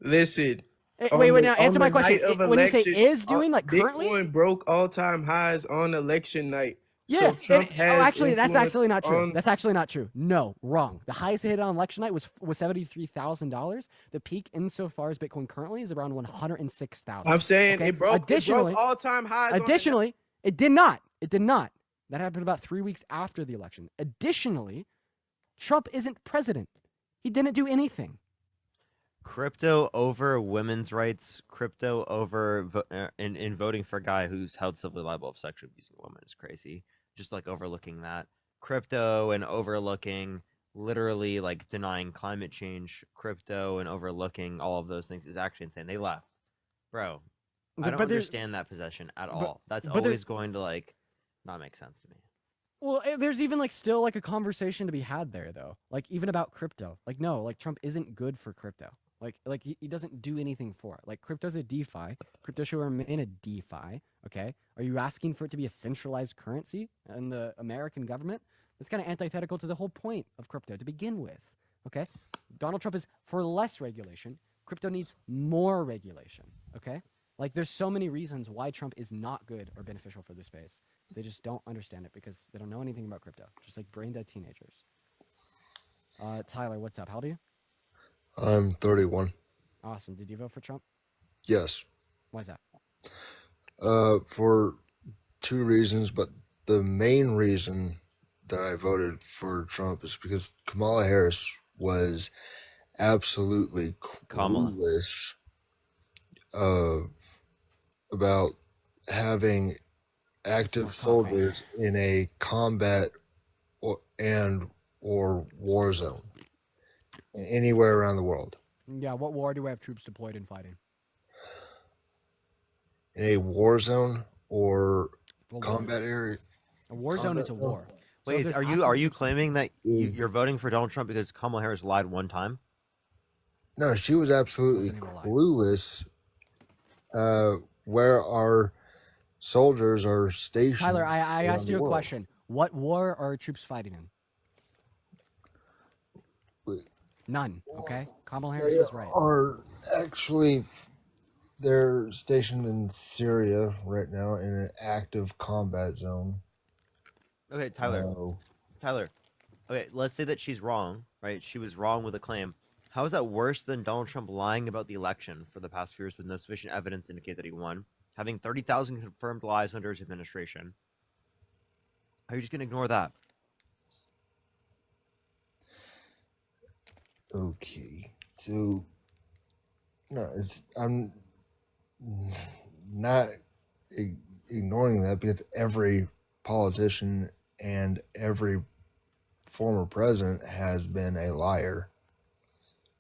Listen, Wait, on wait. the Now answer my question. night of When you say election, is doing, like currently? Bitcoin broke all-time highs on election night. Yeah. So Trump has Actually, that's influence actually not true. on. That's actually not true. No, wrong. The highest it hit on election night was $73,000. The peak insofar as Bitcoin currently is around 106,000. I'm saying Okay. it broke Additionally, all-time highs. it did not. It did not. That happened about 3 weeks after the election. Additionally, Trump isn't president. He didn't do anything. Crypto over women's rights, crypto over in voting for a guy who's held civilly liable of sexually abusing a woman is crazy. Just like overlooking that. Crypto and overlooking literally like denying climate change, crypto and overlooking all of those things is actually insane. They left. Bro, I don't understand that possession at all. That's always going to like not make sense to me. Well, there's even like still like a conversation to be had there though. Like even about crypto. Like no, like Trump isn't good for crypto. Like he doesn't do anything for it. Like crypto's a DeFi. Crypto should remain a DeFi. Okay. Are you asking for it to be a centralized currency in the American government? That's kind of antithetical to the whole point of crypto to begin with. Okay. Donald Trump is for less regulation. Crypto needs more regulation. Okay. Like there's so many reasons why Trump is not good or beneficial for the space. They just don't understand it because they don't know anything about crypto. Just like brain dead teenagers. Tyler, what's up? How old are you? I'm 31. Awesome. Did you vote for Trump? Yes. Why is that? For two reasons, but the main reason that I voted for Trump is because Kamala Harris was absolutely clueless about having active soldiers in a combat or war zone anywhere around the world. Yeah, what war do we have troops deployed and fighting? In a war zone or combat area? A war zone is a war. Wait, So are you claiming that you're voting for Donald Trump because Kamala Harris lied one time? No, she was absolutely clueless where our soldiers are stationed. Tyler, I asked you a question. What war are our troops fighting in? None. Okay, Kamala Harris is right. They're stationed in Syria right now in an active combat zone. Okay, Tyler. Okay, let's say that she's wrong, right? She was wrong with a claim. How is that worse than Donald Trump lying about the election for the past few years with no sufficient evidence to indicate that he won, having 30,000 confirmed lies under his administration? Are you just gonna ignore that? Okay, so no, I'm not ignoring that because every politician and every former president has been a liar.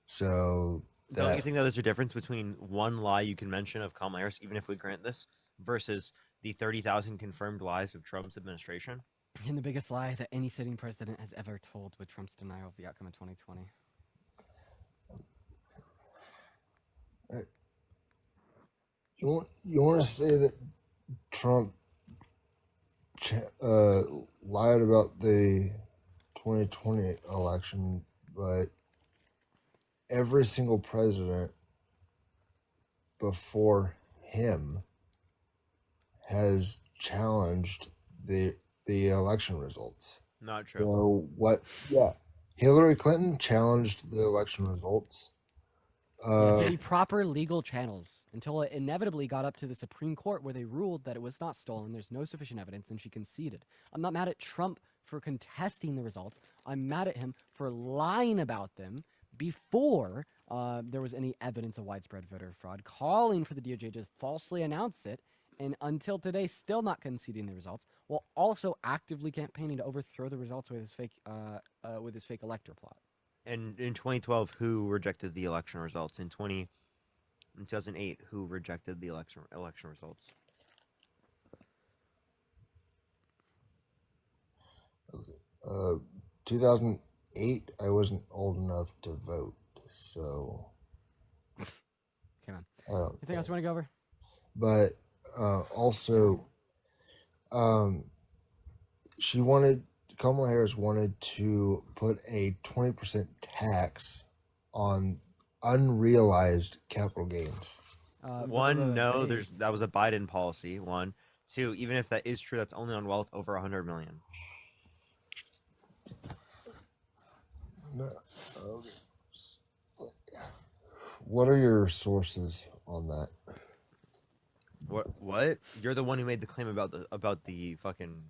So don't you think that there's a difference between one lie you can mention of Kamala Harris, even if we grant this, versus the 30,000 confirmed lies of Trump's administration? And the biggest lie that any sitting president has ever told with Trump's denial of the outcome of 2020. You want to say that Trump lied about the 2020 election, but every single president before him has challenged the election results. Not true. So what? Yeah, Hillary Clinton challenged the election results. Through the proper legal channels until it inevitably got up to the Supreme Court where they ruled that it was not stolen. There's no sufficient evidence, and she conceded. I'm not mad at Trump for contesting the results. I'm mad at him for lying about them before there was any evidence of widespread voter fraud, calling for the DOJ to falsely announce it, and until today still not conceding the results, while also actively campaigning to overthrow the results with his fake elector plot. And in 2012, who rejected the election results? In 2008, who rejected the election results? 2008, I wasn't old enough to vote, so Anything else you want to go over? But also, Kamala Harris wanted to put a 20% tax on unrealized capital gains. One, no, that was a Biden policy. One, two, even if that is true, that's only on wealth over 100 million. No, okay. What are your sources on that? What? You're the one who made the claim about the fucking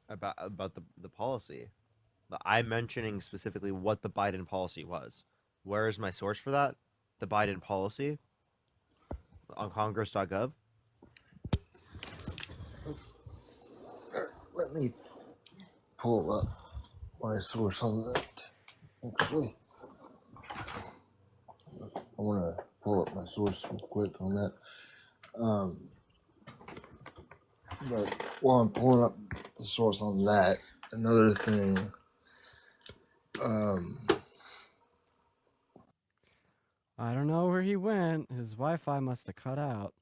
about the policy. I'm mentioning specifically what the Biden policy was. Where is my source for that? The Biden policy on Congress.gov. Let me pull up my source on that. Actually, I want to pull up my source real quick on that. But while I'm pulling up the source on that, another thing. I don't know where he went. His Wi-Fi must have cut out.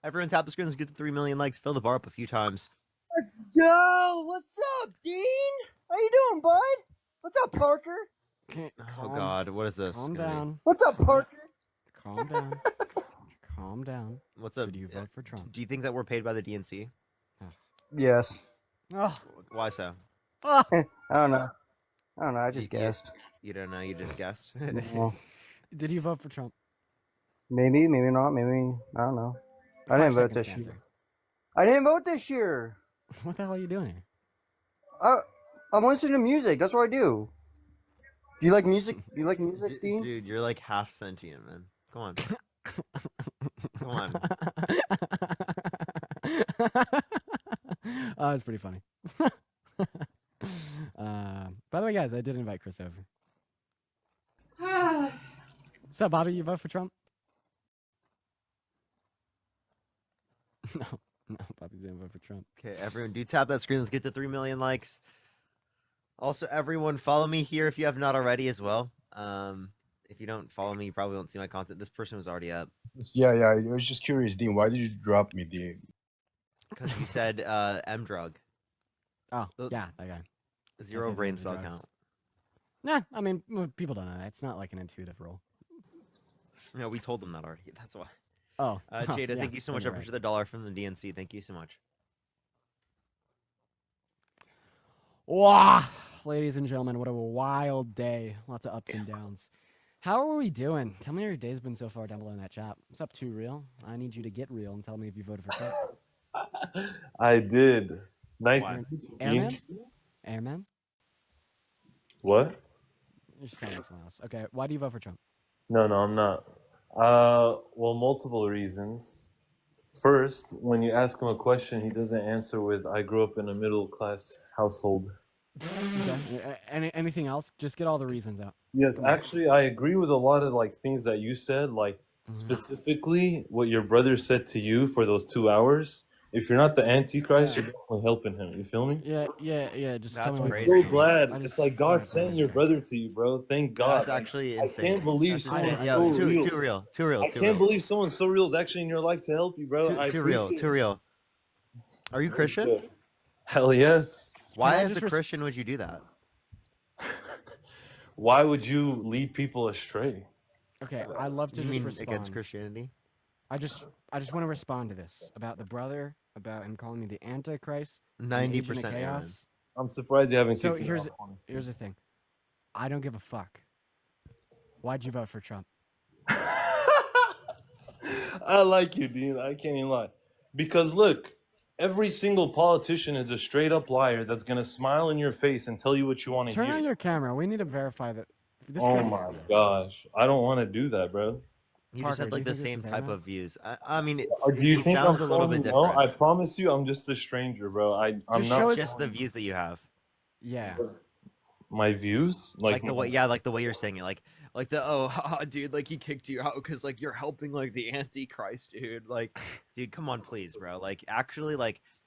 Everyone tap the screen. Let's get to 3 million likes. Fill the bar up a few times. Let's go. What's up, Dean? How you doing, bud? What's up, Parker? Oh God, what is this? Calm down. What's up, Parker? Calm down. Calm down. What's up? Did you vote for Trump? Do you think that we're paid by the DNC? Yes. Oh. Why so? Oh. I don't know. I just guessed. You don't know. You just guessed. No. Did you vote for Trump? Maybe, maybe not. Maybe I don't know. I didn't vote this year. I didn't vote this year. What the hell are you doing here? I'm listening to music. That's what I do. Do you like music? Do you like music, Dean? Dude, you're like half sentient, man. Come on. Come on. Oh, it's pretty funny. By the way, guys, I did invite Chris over. What's up, Bobby? You vote for Trump? No, Bobby didn't vote for Trump. Okay, everyone, do tap that screen. Let's get to 3 million likes. Also, everyone, follow me here if you have not already as well. If you don't follow me, you probably won't see my content. This person was already up. Yeah. I was just curious, Dean. Why did you drop me, Dean? Because you said M drug. Oh, yeah, that guy. Zero brain cell count. Nah, I mean, people don't know that. It's not like an intuitive role. No, we told them that already. That's why. Oh. Jada, yeah, thank you so much. I appreciate the $1 from the DNC. Thank you so much. Wow, ladies and gentlemen, what a wild day. Lots of ups and downs. How are we doing? Tell me how your day's been so far down below in that chat. What's up, Too Real? I need you to get real and tell me if you voted for Trump. I did. Nice. Airman? Airman? What? You're saying something else. Okay, why do you vote for Trump? No, I'm not. Well, multiple reasons. First, when you ask him a question, he doesn't answer with, I grew up in a middle-class household. Okay. Anything else? Just get all the reasons out. Yes, actually, I agree with a lot of things that you said, specifically what your brother said to you for those 2 hours. If you're not the Antichrist, you're definitely helping him. You feel me? Yeah. Just tell me. I'm so glad. It's like God sent your brother to you, bro. Thank God. That's actually insane. I can't believe someone so real. Too real. I can't believe someone so real is actually in your life to help you, bro. Too real. Are you Christian? Hell yes. Why, as a Christian, would you do that? Why would you lead people astray? Okay, I'd love to just respond. Against Christianity? I just want to respond to this about the brother, about him calling me the Antichrist. 90% chaos. I'm surprised you haven't. So here's the thing. I don't give a fuck. Why'd you vote for Trump? I like you, Dean. I can't even lie. Because look, every single politician is a straight up liar that's gonna smile in your face and tell you what you want to hear. Turn on your camera. We need to verify that. Oh my gosh, I don't want to do that, bro. You just had the same type of views. I mean, do you think sounds I'm a little bit different. No, I promise you, I'm just a stranger, bro. I'm not just the views that you have. Yeah. My views, like the way, like the way you're saying it, like the dude, like he kicked you out because you're helping the Antichrist, dude. Dude, come on, please, bro. Actually,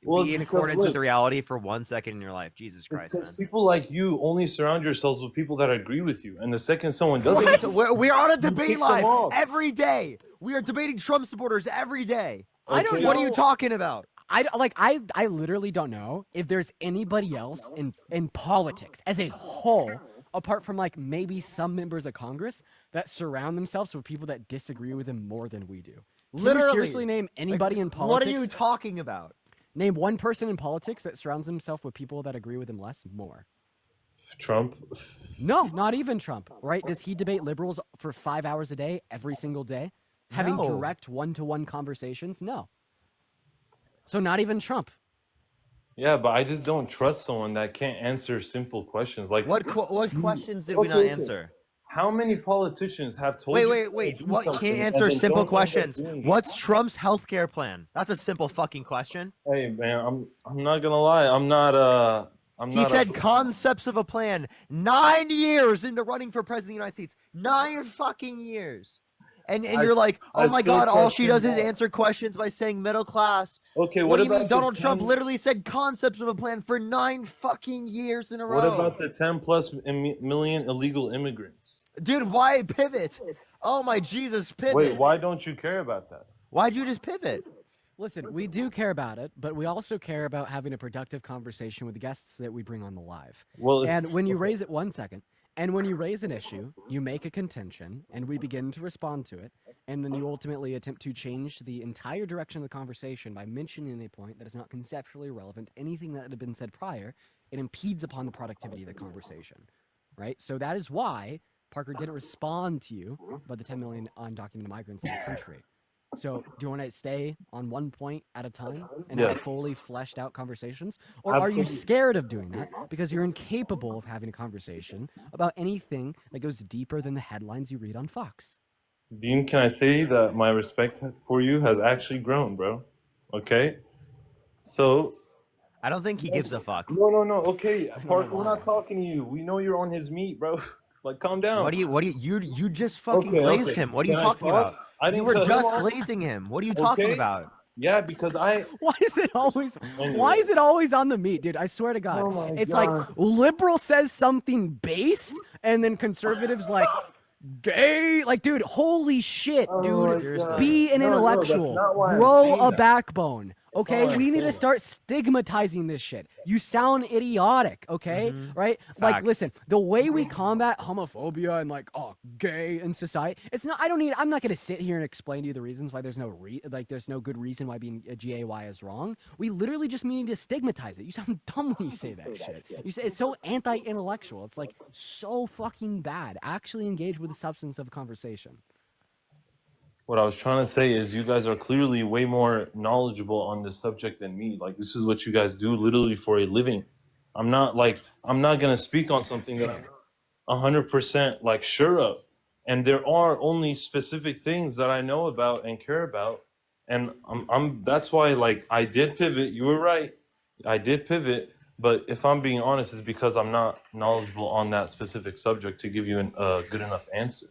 Well, be it's in because, accordance with look, reality for 1 second in your life. Jesus Christ, because man. people like you only surround yourselves with people that agree with you, and the second someone What are you doesn't, we're on a you debate kick them live off. every day. We are debating Trump supporters every day. I don't Okay. know. What are you talking about? I literally don't know if there's anybody else in politics as a whole, apart from like maybe some members of Congress, that surround themselves with people that disagree with them more than we do. Can you seriously Literally. name anybody in politics? What are you talking about? Name one person in politics that surrounds himself with people that agree with him less, more. Trump. No, not even Trump, right? Does he debate liberals for 5 hours a day, every single day? Having No. direct one-to-one conversations? No. So not even Trump. Yeah, but I just don't trust someone that can't answer simple questions. Like, What questions did we not answer? How many politicians have told Wait, you wait, they're gonna wait. do What something can't and answer then simple don't end up questions? doing it? What's Trump's healthcare plan? That's a simple fucking question. Hey man, I'm not gonna lie. He said concepts of a plan. 9 years into running for president of the United States. 9 fucking years. And you're like, I oh my still God, all trust she him does is more. answer questions by saying middle class. Okay, What what do you mean about the Donald Trump 10 literally said concepts of a plan for 9 fucking years in a What row? about the 10 plus million illegal immigrants? Dude, why pivot? Oh my Jesus, pivot. Wait, why don't you care about that? Why'd you just pivot? Listen, we do care about it, but we also care about having a productive conversation with the guests that we bring on the live. Well, and when you raise it, 1 second, and when you raise an issue, you make a contention, and we begin to respond to it, and then you ultimately attempt to change the entire direction of the conversation by mentioning a point that is not conceptually relevant to anything that had been said prior. It impedes upon the productivity of the conversation, right? So that is why Parker didn't respond to you about the 10 million undocumented migrants in the country. So do you want to stay on one point at a time and have fully fleshed out conversations? Or are you scared of doing that because you're incapable of having a conversation about anything that goes deeper than the headlines you read on Fox? Dean, can I say that my respect for you has actually grown, bro? Okay? So... I don't think he gives a fuck. No. Okay, Parker, we're not talking to you. We know you're on his meat, bro. Like, calm down. What do you just fucking glazed him. What are you talking about? You were just glazing him. What are you talking about? Yeah, because Why is it always on the meat, dude? I swear to God. It's like liberal says something based, and then conservatives like gay. Like, dude, holy shit, dude. Be an intellectual. Grow a backbone. Okay, we need to start stigmatizing this shit. You sound idiotic, okay? Right? Like, listen, the way we combat homophobia and like, gay in society, I'm not gonna sit here and explain to you the reasons why there's no good reason why being a gay is wrong. We literally just need to stigmatize it. You sound dumb when you say that shit. You say it's so anti-intellectual. It's like so fucking bad. Actually engage with the substance of a conversation. What I was trying to say is you guys are clearly way more knowledgeable on this subject than me. Like, this is what you guys do literally for a living. I'm not going to speak on something that I'm 100% like sure of. And there are only specific things that I know about and care about. And that's why, like, I did pivot. You were right. I did pivot. But if I'm being honest, it's because I'm not knowledgeable on that specific subject to give you a good enough answer.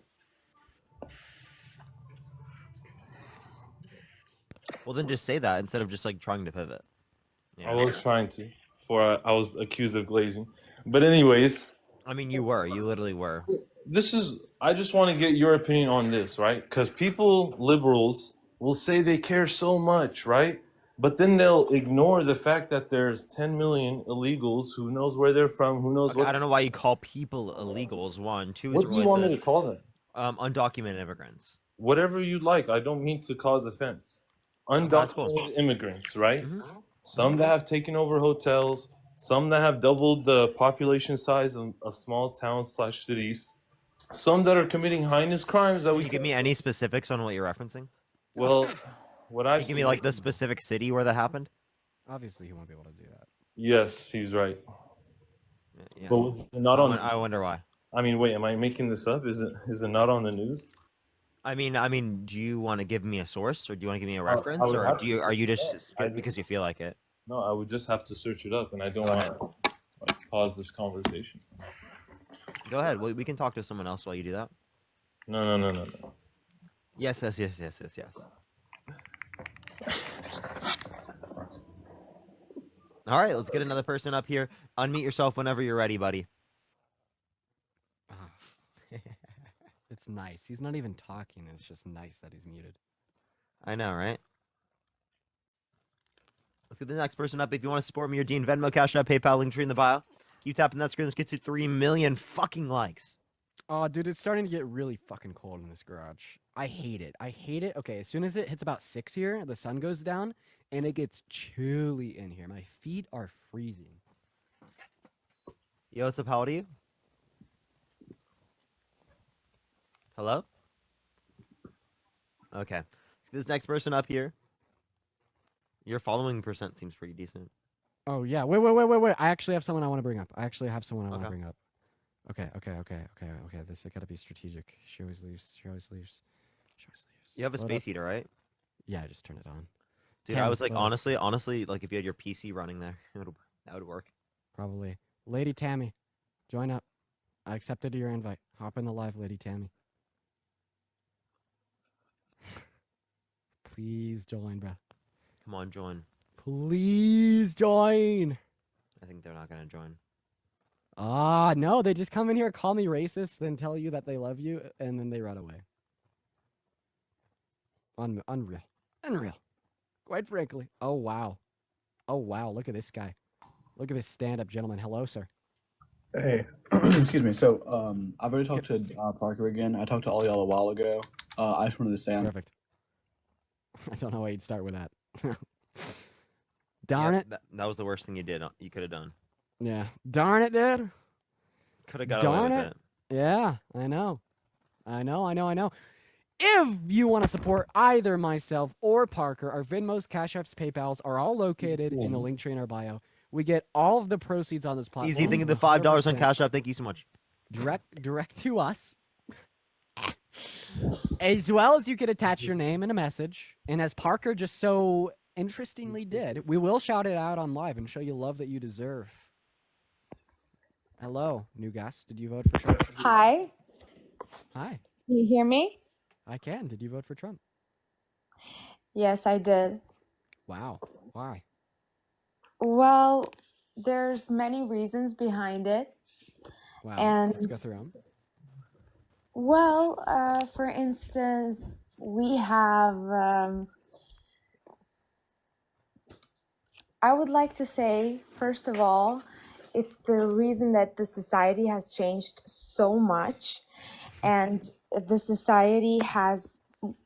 Well, then just say that instead of just like trying to pivot. Yeah. I was trying to, before I was accused of glazing. But anyways, I mean, you literally were. I just want to get your opinion on this, right? Because liberals will say they care so much, right? But then they'll ignore the fact that there's 10 million illegals. Who knows where they're from? Who knows what? I don't know why you call people illegals. 1, 2. What do you want me to call them? Undocumented immigrants. Whatever you like. I don't mean to cause offense. Undocumented immigrants, right? Some that have taken over hotels, some that have doubled the population size of small towns / cities, some that are committing heinous crimes that Can you give me any specifics on what you're referencing? Well, what I've seen... Give me like the specific city where that happened? Obviously, he won't be able to do that. Yes, he's right. Yeah. But was it not I wonder why. I mean, wait, am I making this up? Is it not on the news? I mean, do you want to give me a source, or do you want to give me a reference, or are you just because you feel like it? No, I would just have to search it up, and I don't want to pause this conversation. Go ahead. We can talk to someone else while you do that. No. Yes. All right, let's get another person up here. Unmute yourself whenever you're ready, buddy. It's nice. He's not even talking. It's just nice that he's muted. I know, right? Let's get the next person up. If you want to support me or Dean, Venmo, Cash App, PayPal, link tree in the bio. Keep tapping that screen. Let's get to 3 million fucking likes. Oh, dude, it's starting to get really fucking cold in this garage. I hate it. I hate it. Okay, as soon as it hits about 6 here, the sun goes down, and it gets chilly in here. My feet are freezing. Yo, what's up? How old are you? Hello? Okay. Let's get this next person up here. Your following percent seems pretty decent. Oh, yeah. Wait. I actually have someone I want to bring up. Okay. This has got to be strategic. She always leaves. You have a space heater, right? Yeah, I just turned it on. Dude, Tammy, I was like, what up? honestly, like if you had your PC running there, that would work. Probably. Lady Tammy, join up. I accepted your invite. Hop in the live, Lady Tammy. Please join, bro. Come on, join. Please join. I think they're not gonna join. Ah, no, they just come in here, call me racist, then tell you that they love you, and then they run away. Unreal. Quite frankly. Oh, wow. Look at this guy. Look at this stand-up gentleman. Hello, sir. Hey, excuse me. So, I've already talked to Parker again. I talked to all y'all a while ago. I just wanted to say Perfect. I don't know why you'd start with that. Darn it. That was the worst thing you could have done. Yeah. Darn it, dude. Could have got away with it. Yeah, I know. If you want to support either myself or Parker, our Venmos, Cash Apps, PayPals are all located in the link tree in our bio. We get all of the proceeds on this platform. Easy, think of the $5 on Cash App. Thank you so much. Direct to us. As well as you could attach your name and a message. And as Parker just so interestingly did, we will shout it out on live and show you love that you deserve. Hello, new guest. Did you vote for Trump? Hi. Hi. Can you hear me? I can. Did you vote for Trump? Yes, I did. Wow. Why? Well, there's many reasons behind it. Wow. And let's go through them. Well, for instance, we have, I would like to say, first of all, it's the reason that the society has changed so much, and the society has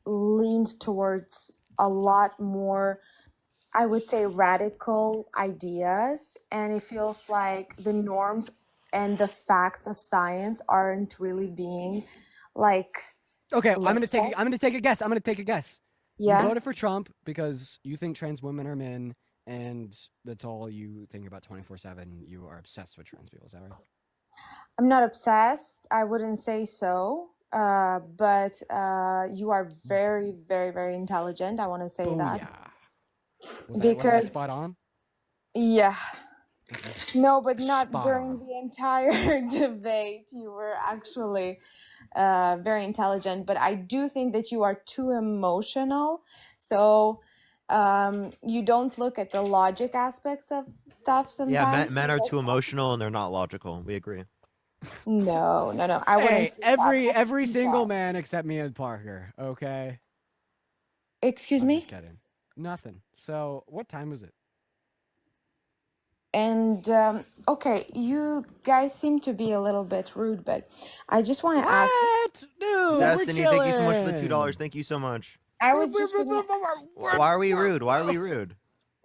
leaned towards a lot more, I would say, radical ideas, and it feels like the norms and the facts of science aren't really being like. Okay, I'm gonna take a guess. Yeah. You voted for Trump because you think trans women are men, and that's all you think about 24/7. You are obsessed with trans people. Is that right? I'm not obsessed. I wouldn't say so. But you are very, very, very intelligent. I want to say that. Yeah. Was I spot on? Yeah. No, but not during the entire debate. You were actually very intelligent, but I do think that you are too emotional. So you don't look at the logic aspects of stuff sometimes. Yeah, men are too emotional and they're not logical. We agree. No. I wouldn't say every single man except me and Parker. Okay. Excuse me? Just kidding. Nothing. So, what time is it? And okay, you guys seem to be a little bit rude, but I just want to ask. Dude, Destiny, thank you so much for the $2. Thank you so much. I was just gonna... Why are we rude? Why are we rude?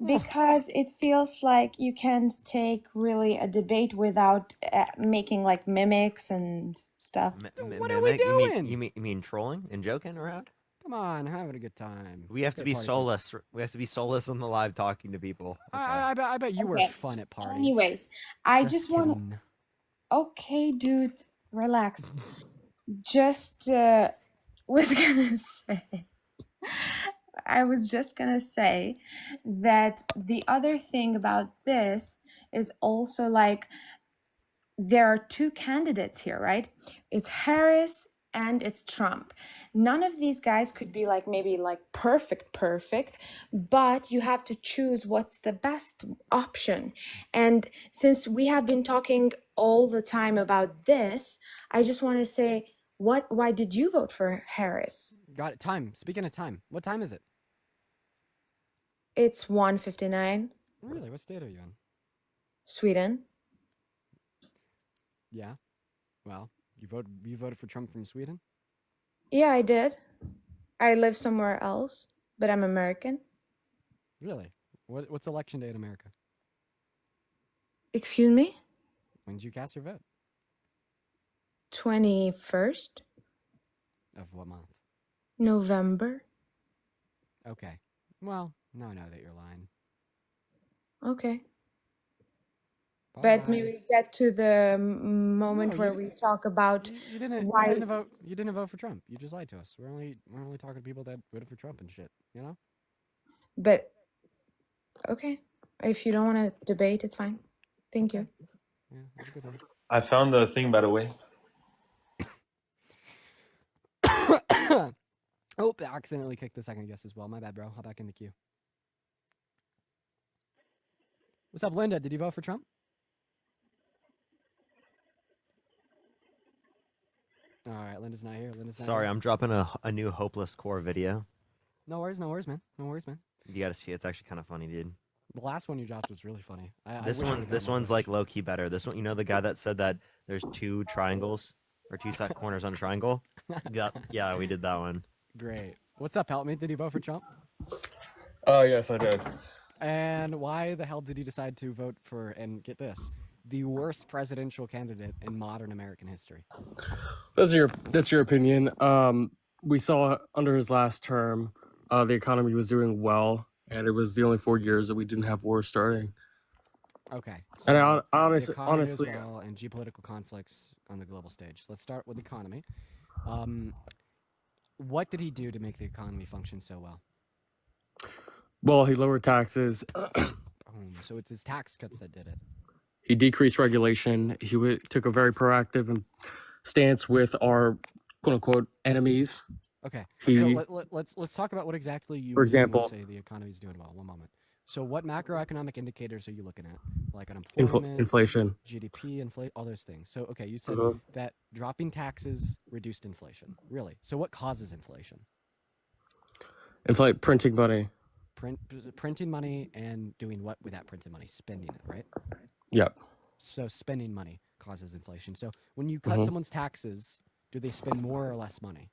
Because it feels like you can't take really a debate without making like mimics and stuff. What are we doing? You mean trolling and joking around? Come on, having a good time. We have to be soulless. We have to be soulless on the live talking to people. Okay. I bet you were fun at parties. Anyways, I just want to... Okay, dude, relax. Just was gonna say... I was just gonna say that the other thing about this is also like there are two candidates here, right? It's Harris and it's Trump. None of these guys could be like maybe like perfect, but you have to choose what's the best option. And since we have been talking all the time about this, I just want to say, why did you vote for Harris? Got it. Time. Speaking of time, what time is it? It's 1:59. Really? What state are you in? Sweden. Yeah. Well, you voted for Trump from Sweden? Yeah, I did. I live somewhere else, but I'm American. Really? What's election day in America? Excuse me? When did you cast your vote? 21st Of what month? November. Okay. Well, now I know that you're lying. Okay. Bye. But may we get to the moment No, where we talk about why you didn't vote for Trump. You just lied to us. We're only talking to people that voted for Trump and shit, you know? But okay. If you don't want to debate, it's fine. Thank you. Yeah, have a good one. I found the thing, by the way. Oh, I accidentally kicked the second guess as well. My bad, bro. Hop back in the queue. What's up, Linda? Did you vote for Trump? All right, Linda's not here. Sorry, I'm dropping a new Hopeless Core video. No worries, man. You gotta see, it's actually kind of funny, dude. The last one you dropped was really funny. This one's like low key better. This one, you know, the guy that said that there's two triangles or two corners on a triangle. Yeah, we did that one. Great. What's up, Help Me? Did you vote for Trump? Yes, I did. And why the hell did you decide to vote for, and get this, the worst presidential candidate in modern American history? That's your opinion. We saw under his last term, the economy was doing well, and it was the only 4 years that we didn't have war starting. Okay. So and I honestly, well, and geopolitical conflicts on the global stage. Let's start with the economy. What did he do to make the economy function so well? Well, he lowered taxes. So it's his tax cuts that did it. He decreased regulation. He took a very proactive stance with our quote-unquote enemies. Okay. So let's talk about what exactly you mean when you say the economy's doing well. One moment. So what macroeconomic indicators are you looking at? Like unemployment, inflation, GDP, all those things. So, okay, you said that dropping taxes reduced inflation. Really? So what causes inflation? Printing money. Printing money and doing what with that printed money? Spending it, right? Yep. So spending money causes inflation. So when you cut someone's taxes, do they spend more or less money?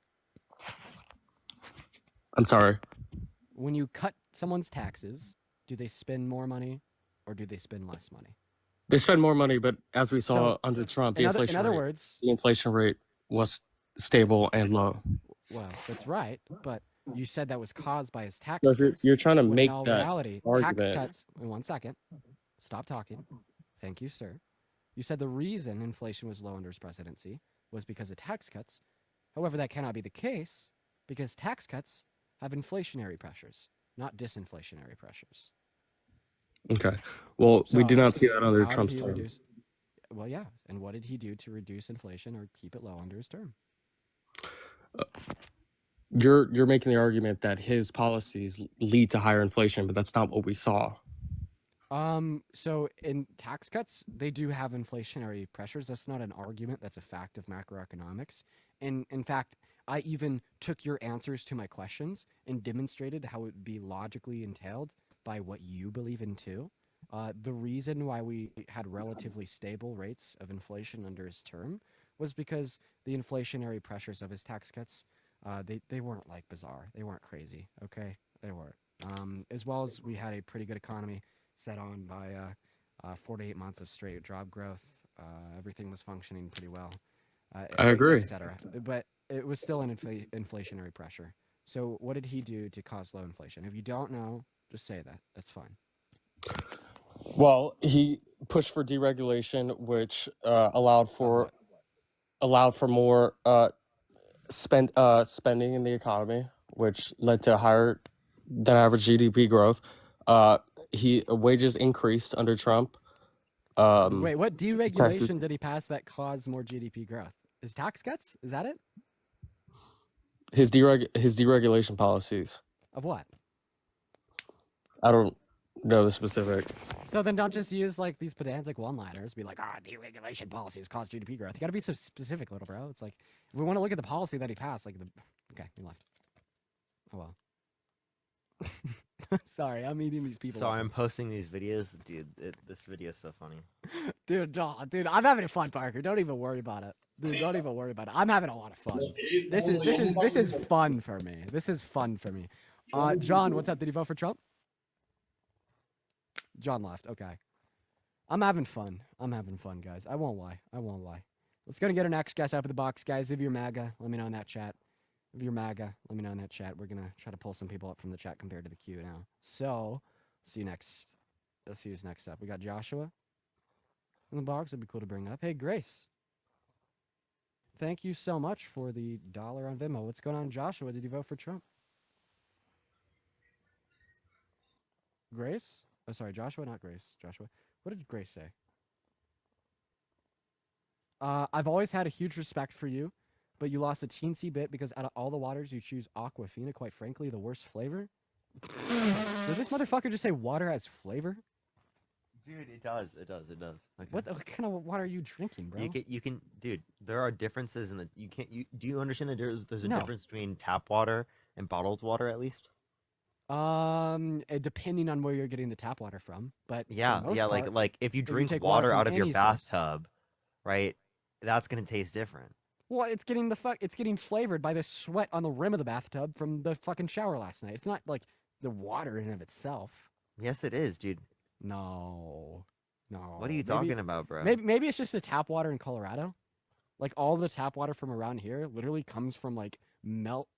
I'm sorry? When you cut someone's taxes, do they spend more money or do they spend less money? They spend more money, but as we saw under Trump, the inflation rate was stable and low. Well, that's right, but you said that was caused by his tax cuts. You're trying to make in all that reality, argument. Tax cuts. In 1 second. Stop talking. Thank you, sir. You said the reason inflation was low under his presidency was because of tax cuts. However, that cannot be the case because tax cuts have inflationary pressures, not disinflationary pressures. Okay. Well, we do not see that under Trump's term. Well, yeah. And what did he do to reduce inflation or keep it low under his term? You're making the argument that his policies lead to higher inflation, but that's not what we saw. So in tax cuts, they do have inflationary pressures. That's not an argument. That's a fact of macroeconomics. And in fact, I even took your answers to my questions and demonstrated how it would be logically entailed by what you believe in too. The reason why we had relatively stable rates of inflation under his term was because the inflationary pressures of his tax cuts, they weren't like bizarre. They weren't crazy. Okay, they weren't. As well as we had a pretty good economy set on by 48 months of straight job growth. Everything was functioning pretty well. I agree. Etc. But it was still an inflationary pressure. So what did he do to cause low inflation? If you don't know, just say that. That's fine. Well, he pushed for deregulation, which allowed for more spending in the economy, which led to higher than average GDP growth. Wages increased under Trump. Wait, what deregulation did he pass that caused more GDP growth? His tax cuts? Is that it? his deregulation policies. Of what? I don't know the specifics. So then don't just use like these pedantic one-liners. Be like, deregulation policies cause GDP growth. You got to be so specific, little bro. It's like if we want to look at the policy that he passed, like the. Okay, he left. Oh well. Sorry, I'm eating these people. Sorry, I'm posting these videos, dude. This video is so funny. Dude, I'm having fun, Parker. Don't even worry about it. Dude, don't even worry about it. I'm having a lot of fun. This is fun for me. This is fun for me. John, what's up? Did you vote for Trump? John left. Okay. I'm having fun. I'm having fun, guys. I won't lie. I won't lie. Let's go and get our next guest up in the box, guys. If you're MAGA, let me know in that chat. If you're MAGA, let me know in that chat. We're gonna try to pull some people up from the chat compared to the queue now. So, see you next. Let's see who's next up. We got Joshua in the box. It'd be cool to bring up. Hey, Grace. Thank you so much for the $1 on Venmo. What's going on, Joshua? Did you vote for Trump? Grace? Oh, sorry, Joshua, not Grace. Joshua. What did Grace say? I've always had a huge respect for you, but you lost a teensy bit because out of all the waters you choose Aquafina, quite frankly, the worst flavor. Did this motherfucker just say water has flavor? Dude, it does. Okay. What kind of water are you drinking, bro? You can, dude. There are differences in the. Do you understand that there's a No. difference between tap water and bottled water at least? Depending on where you're getting the tap water from, but Yeah, for the most yeah. part, Like if you drink take water from out of your any source- bathtub, right? That's gonna taste different. Well, it's getting flavored by the sweat on the rim of the bathtub from the fucking shower last night. It's not like the water in and of itself. Yes, it is, dude. No. What are you talking about, bro? Maybe it's just the tap water in Colorado. Like all the tap water from around here literally comes from like melting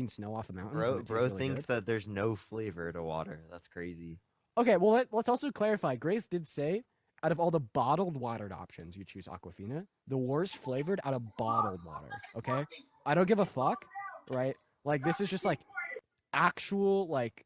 snow off a mountain. so it tastes Bro really thinks good. that there's no flavor to water. That's crazy. Okay, well let's also clarify. Grace did say out of all the bottled watered options, you choose Aquafina. The worst flavored out of bottled water. Okay, I don't give a fuck, right? Like this is just like actual like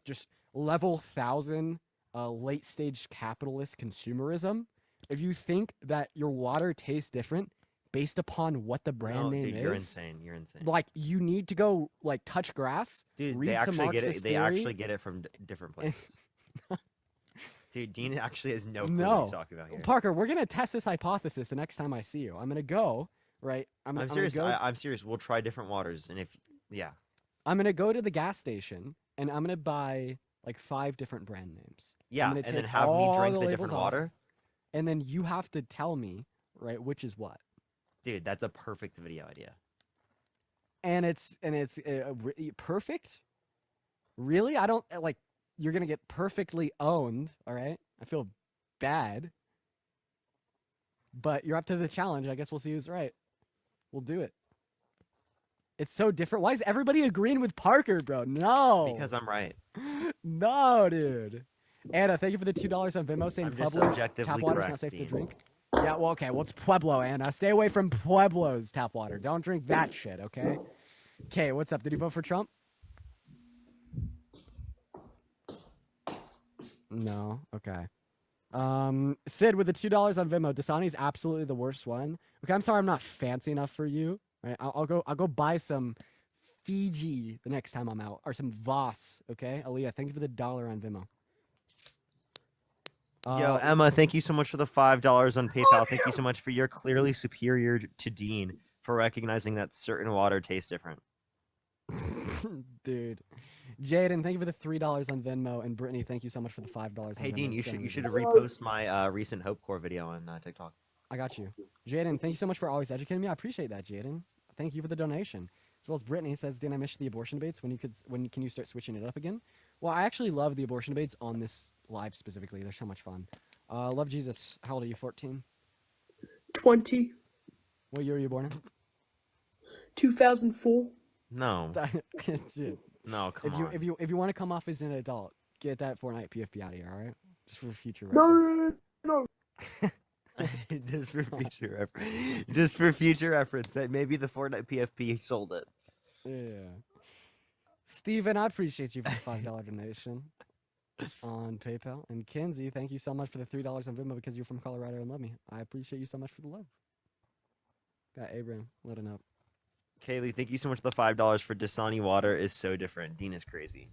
just level 1,000 late stage capitalist consumerism. If you think that your water tastes different based upon what the brand name dude, is, you're insane. You're insane. like you need to go like touch grass. Dude, read they some actually get Marxist it. They theory. actually get it from different places. Dude, Dean actually has no clue what No, he's talking about here. Parker, we're gonna test this hypothesis the next time I see you. I'm gonna go right. I'm serious. I'm serious. We'll try different waters, and I'm gonna go to the gas station and I'm gonna buy like 5 different brand names. yeah, and then have me drink the different water. And then you have to tell me, right, which is what. Dude, that's a perfect video idea. And it's perfect. Really, I don't like. You're gonna get perfectly owned. All right, I feel bad, but you're up to the challenge. I guess we'll see who's right. We'll do it. It's so different. Why is everybody agreeing with Parker, bro? No. Because I'm right. No, dude. Anna, thank you for the $2 on Venmo saying I'm just Pueblo's objectively tap water's correct, not safe to Dean. drink. Yeah, well, okay. Well, it's Pueblo, Anna. Stay away from Pueblo's tap water. Don't drink that shit, okay? Okay, what's up? Did you vote for Trump? No. Okay. Sid with the $2 on Venmo. Dasani's absolutely the worst one. Okay, I'm sorry I'm not fancy enough for you. Right? I'll go buy some Fiji the next time I'm out, or some Voss. Okay, Aaliyah, thank you for the $1 on Venmo. Yo, Emma, thank you so much for the $5 on PayPal. Thank you so much for your clearly superior to Dean for recognizing that certain water tastes different. Dude. Jaden, thank you for the $3 on Venmo, and Brittany, thank you so much for the $5 on Hey Venmo. Dean, you It's should getting you should ridiculous. repost my recent Hope Corps video on TikTok. I got you. Jaden, thank you so much for always educating me. I appreciate that, Jaden. Thank you for the donation. As well as Brittany says, Dan, I missed the abortion debates. When can you start switching it up again? Well, I actually love the abortion debates on this live specifically. They're so much fun. Love Jesus. How old are you? 14? 20. What year were you born in? 2004. No. Shit. No, come on. If you want to come off as an adult, get that Fortnite PFP out of here, all right? Just for future No, reference. no. Just for future reference. Just for future reference. Maybe the Fortnite PFP sold it. Yeah. Steven, I appreciate you for the $5 donation on PayPal. And Kenzie, thank you so much for the $3 on Venmo because you're from Colorado and love me. I appreciate you so much for the love. Got Abram letting up. Kaylee, thank you so much for the $5 for Dasani water is so different. Dean is crazy.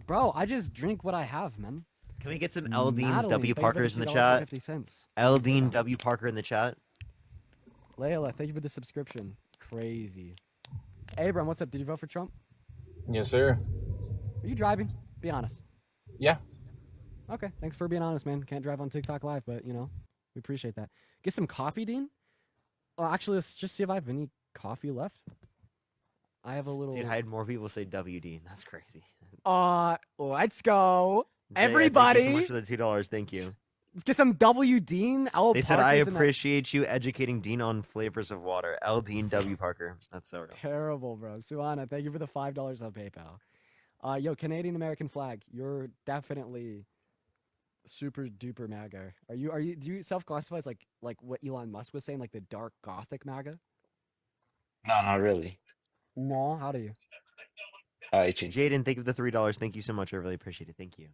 Bro, I just drink what I have, man. Can we get some L Dean's Madeline, W thank you for Parkers in the $2 chat? and 50 cents. L Dean W Parker in the chat. Layla, thank you for the subscription. Crazy. Abram, what's up? Did you vote for Trump? Yes, sir. Are you driving? Be honest. Yeah. Okay, thanks for being honest, man. Can't drive on TikTok Live, but, you know, we appreciate that. Get some coffee, Dean? Oh, actually, let's just see if I have any coffee left. I have a little... Dude, I had more people say W Dean. That's crazy. Let's go. Jay, Everybody. thank you so much for the $2. Thank you. Let's get some W Dean. L. They said, I Parker's in that- appreciate you educating Dean on flavors of water. L Dean W Parker. That's so real. Terrible, bro. Suana, thank you for the $5 on PayPal. Yo, Canadian American flag. You're definitely super duper MAGA. Are you? Do you self-classify as like what Elon Musk was saying, like the dark gothic MAGA? No, not really. No, how do you? Jaden, thank you for the $3. Thank you so much. I really appreciate it. Thank you.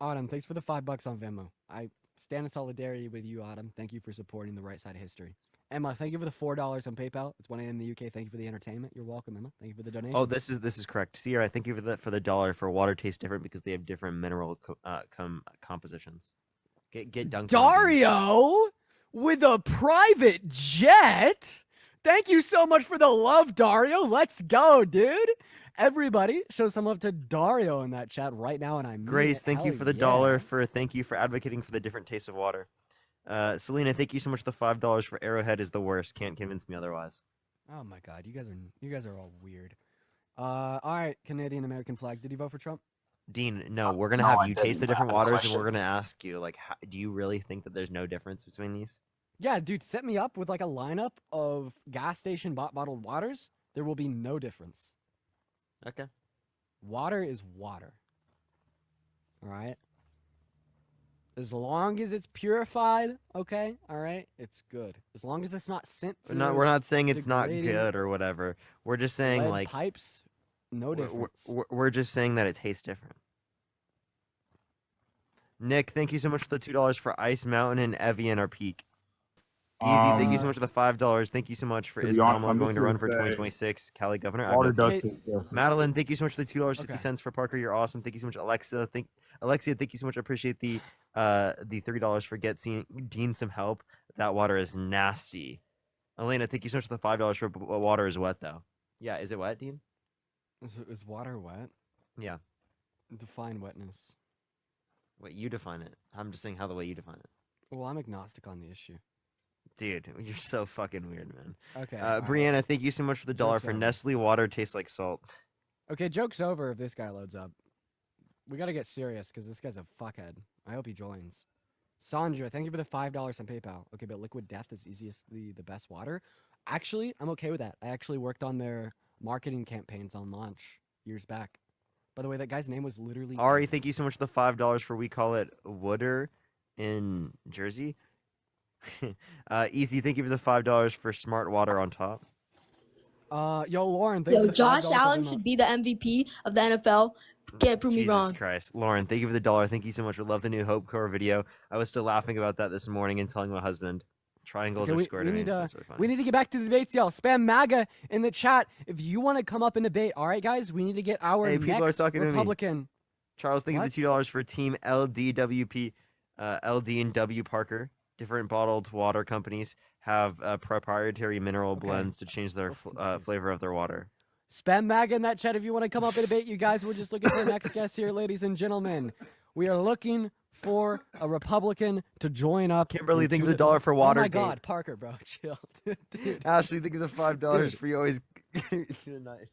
Autumn, thanks for the $5 on Venmo. I stand in solidarity with you, Autumn. Thank you for supporting the right side of history. Emma, thank you for the $4 on PayPal. It's 1 a.m. in the UK. Thank you for the entertainment. You're welcome, Emma. Thank you for the donation. Oh, this is correct. Sierra, thank you for the $1 for water tastes different because they have different mineral compositions. Get dunked. Dario with a private jet. Thank you so much for the love, Dario. Let's go, dude. Everybody, show some love to Dario in that chat right now, and I mean Grace, it. thank you Hell for the yeah. thank you for advocating for the different tastes of water. Selena, thank you so much for the $5 for Arrowhead is the worst. Can't convince me otherwise. Oh my God, you guys are all weird. All right, Canadian American flag. Did you vote for Trump? Dean, no, we're gonna No, have I you taste the didn't. I different have a waters, and we're question. gonna ask you, like, do you really think that there's no difference between these? Yeah, dude, set me up with like a lineup of gas station bottled waters. There will be no difference. Okay. Water is water. All right. As long as it's purified, okay, all right, it's good. As long as it's not sent through. We're not saying it's not degrading good or whatever. We're just saying lead like pipes, no difference. we're just saying that it tastes different. Nick, thank you so much for the $2 for Ice Mountain and Evian or Peak. Easy, thank you so much for the $5. Thank you so much for to Is be honest, Kamala I'm going just to gonna run for say 2026? Cali governor. water I does don't- taste different. Madeline, thank you so much for the $2.50 Okay. for Parker. You're awesome. Thank you so much, Alexia. Alexia, thank you so much. I appreciate the $3 for Dean some help. That water is nasty. Elena, thank you so much for the $5 for water is wet though. Yeah, is it wet, Dean? Is water wet? Yeah. Define wetness. Wait, you define it. I'm just saying how the way you define it. Well, I'm agnostic on the issue. Dude, you're so fucking weird, man. Okay. Brianna, thank you so much for the $1 Joke's for over. Nestle water tastes like salt. Okay, joke's over if this guy loads up. We gotta get serious because this guy's a fuckhead. I hope he joins. Sandra, thank you for the $5 on PayPal. Okay, but liquid death is the best water. Actually, I'm okay with that. I actually worked on their marketing campaigns on launch years back. By the way, that guy's name was literally Ari, thank you so much for the $5 for we call it Wooder in Jersey. Easy, thank you for the $5 for smart water on top. Yo, Lauren, thank you for the Josh $5 Allen on should be the MVP of the NFL. Can't prove me Jesus wrong. Christ. Lauren, thank you for the $1. Thank you so much. We love the new Hope Core video. I was still laughing about that this morning and telling my husband. Triangles Okay, are square to me. That's really funny. we need to get back to the debates, y'all. Spam MAGA in the chat if you want to come up and debate. All right, guys, we need to get our Hey, people are next talking to me. Republican. Charles, thank you for What? the $2 for Team LDWP, LD and W Parker. Different bottled water companies have proprietary mineral blends to change their flavor of their water. Spam MAGA in that chat if you want to come up and debate, you guys. We're just looking for our next guest here, ladies and gentlemen. We are looking for a Republican to join up. Kimberly, thank you into for the $1 for Oh my Watergate. God, Parker, bro, chill. Dude. Ashley, thank you for the $5 Dude. for you always. You're nice.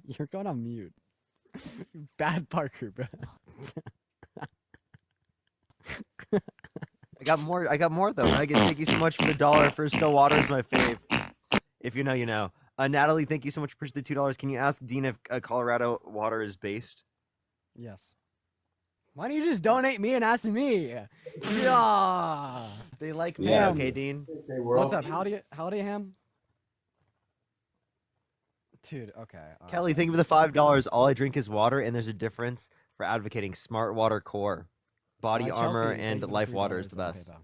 You're going on mute. Bad Parker, bro. I got more though. I can thank you so much for the $1 for Still Water is my fave. If you know, you know. Natalie, thank you so much for the $2. Can you ask Dean if Colorado water is based? Yes. Why don't you just donate me and ask me? Yeah. They like me, Ham. okay, Dean? What's up? How do you ham? Dude, okay. Kelly, thank you for the $5. All I drink is water, and there's a difference for advocating Smart Water Core. Body Chelsea, Armor thank and you for the Life $3 Water is the on best. PayPal.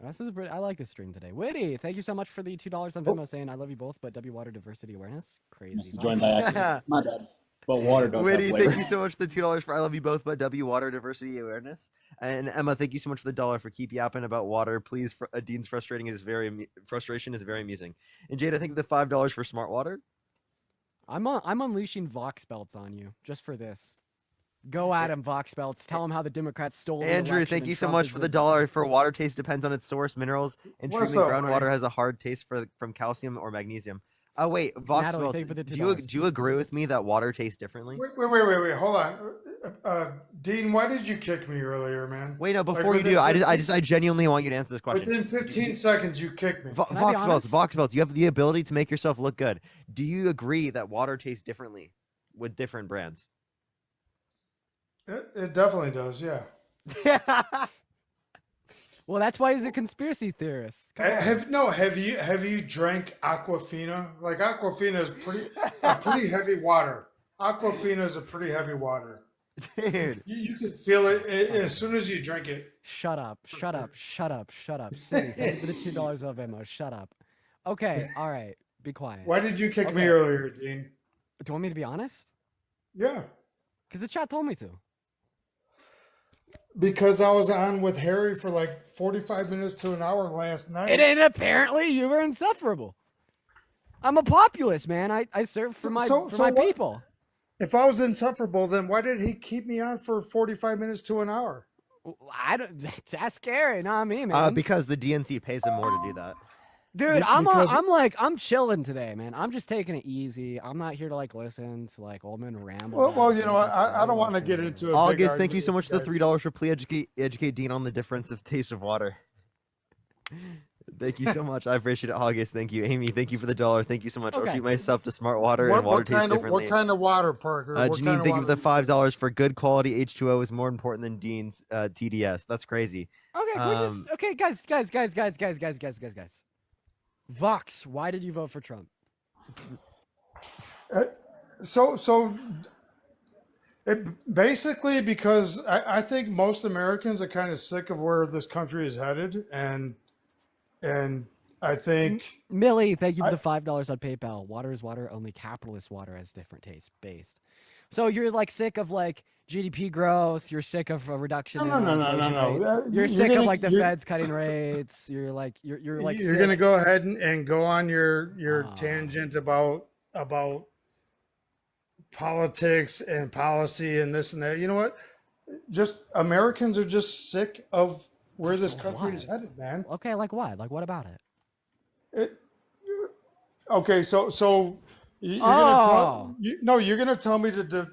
This is I like this stream today. Witty, thank you so much for the $2 on Venmo saying I love you both, but W water diversity awareness. Crazy. Must have joined by accident. My bad. But water does Witty, have flavor. thank you so much for the $2 for I love you both, but W water diversity awareness. And Emma, thank you so much for the $1 for keep yapping about water. Please, Dean's frustration is very amusing. And Jada, thank you for the $5 for smart water. I'm unleashing Vox belts on you just for this. Go at him, Vox belts. Tell him how the Democrats stole the Andrew, election thank and you so Trump much is for the $1 for water taste depends on its source, minerals, and What's treatment. up, Groundwater man? has a hard taste from calcium or magnesium. Oh wait, Vox Natalie, belts, thank you for the do $2. you agree with me that water tastes differently? Wait. Hold on. Dean, why did you kick me earlier, man? Wait, no, Like, before you do, I genuinely want you to answer this question. Within 15 seconds, you kicked me. Vox belts, you have the ability to make yourself look good. Do you agree that water tastes differently with different brands? It definitely does, yeah. Well, that's why he's a conspiracy theorist. Have you drank Aquafina? Like Aquafina is pretty heavy water. Aquafina is a pretty heavy water. Dude, you can feel it as soon as you drink it. Shut up. City, thank you for the $2 of Venmo. Shut up. Okay, all right. Be quiet. Why did you kick me earlier, Dean? Do you want me to be honest? Yeah. Because the chat told me to. Because I was on with Harry for like 45 minutes to an hour last night. And apparently you were insufferable. I'm a populist, man. I serve for my people. If I was insufferable, then why did he keep me on for 45 minutes to an hour? I don't. That's scary, not me, man. Because the DNC pays him more to do that. Dude, I'm chilling today, man. I'm just taking it easy. I'm not here to listen to old men ramble. Well, you know, I don't want to get into it. August, thank you so much for the $3 for please educate Dean on the difference of taste of water. Thank you so much. I appreciate it, August. Thank you, Amy. Thank you for the $1. Thank you so much. I'll treat myself to smart water and water tastes differently. What kind of water, Parker? Janine, thank you for the $5 for good quality H2O is more important than Dean's TDS. That's crazy. Okay, guys. Vox, why did you vote for Trump? Basically because I think most Americans are kind of sick of where this country is headed, and I think Millie, thank you for the $5 on PayPal. Water is water, only capitalist water has different taste based. So you're sick of GDP growth. You're sick of a reduction. No. You're sick of the Feds cutting rates. You're gonna go ahead and go on your tangent about politics and policy and this and that. You know what? Just Americans are just sick of where this country is headed, man. Okay, like what? Like what about it? Okay, so you're gonna tell me to define.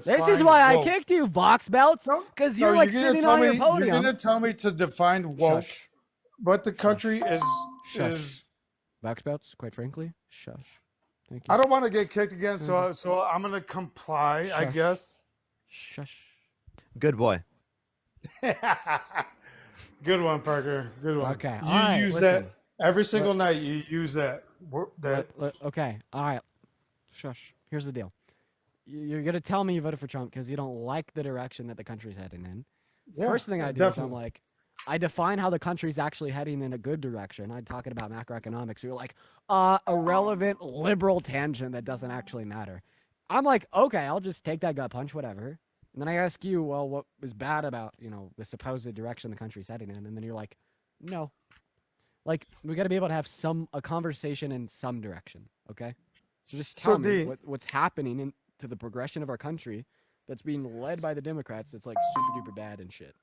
This is why I kicked you, Vox belts, because you're sitting on your podium. You're gonna tell me to define woke, but the country is Vox belts. Quite frankly, shush. Thank you. I don't want to get kicked again, so I'm gonna comply, I guess. Shush. Good boy. Good one, Parker. Good one. Okay. You use that every single night. You use that. Okay. All right. Shush. Here's the deal. You're gonna tell me you voted for Trump because you don't like the direction that the country's heading in. Yeah, First thing I do is I define how the country's actually heading in a good direction. I'm talking about macroeconomics. You're like, irrelevant liberal tangent that doesn't actually matter. I'm like, okay, I'll just take that gut punch, whatever. And then I ask you, well, what was bad about, the supposed direction the country's heading in? And then you're like, no. We got to be able to have a conversation in some direction, okay? So just tell me what's happening to the progression of our country that's being led by the Democrats that's super duper bad and shit.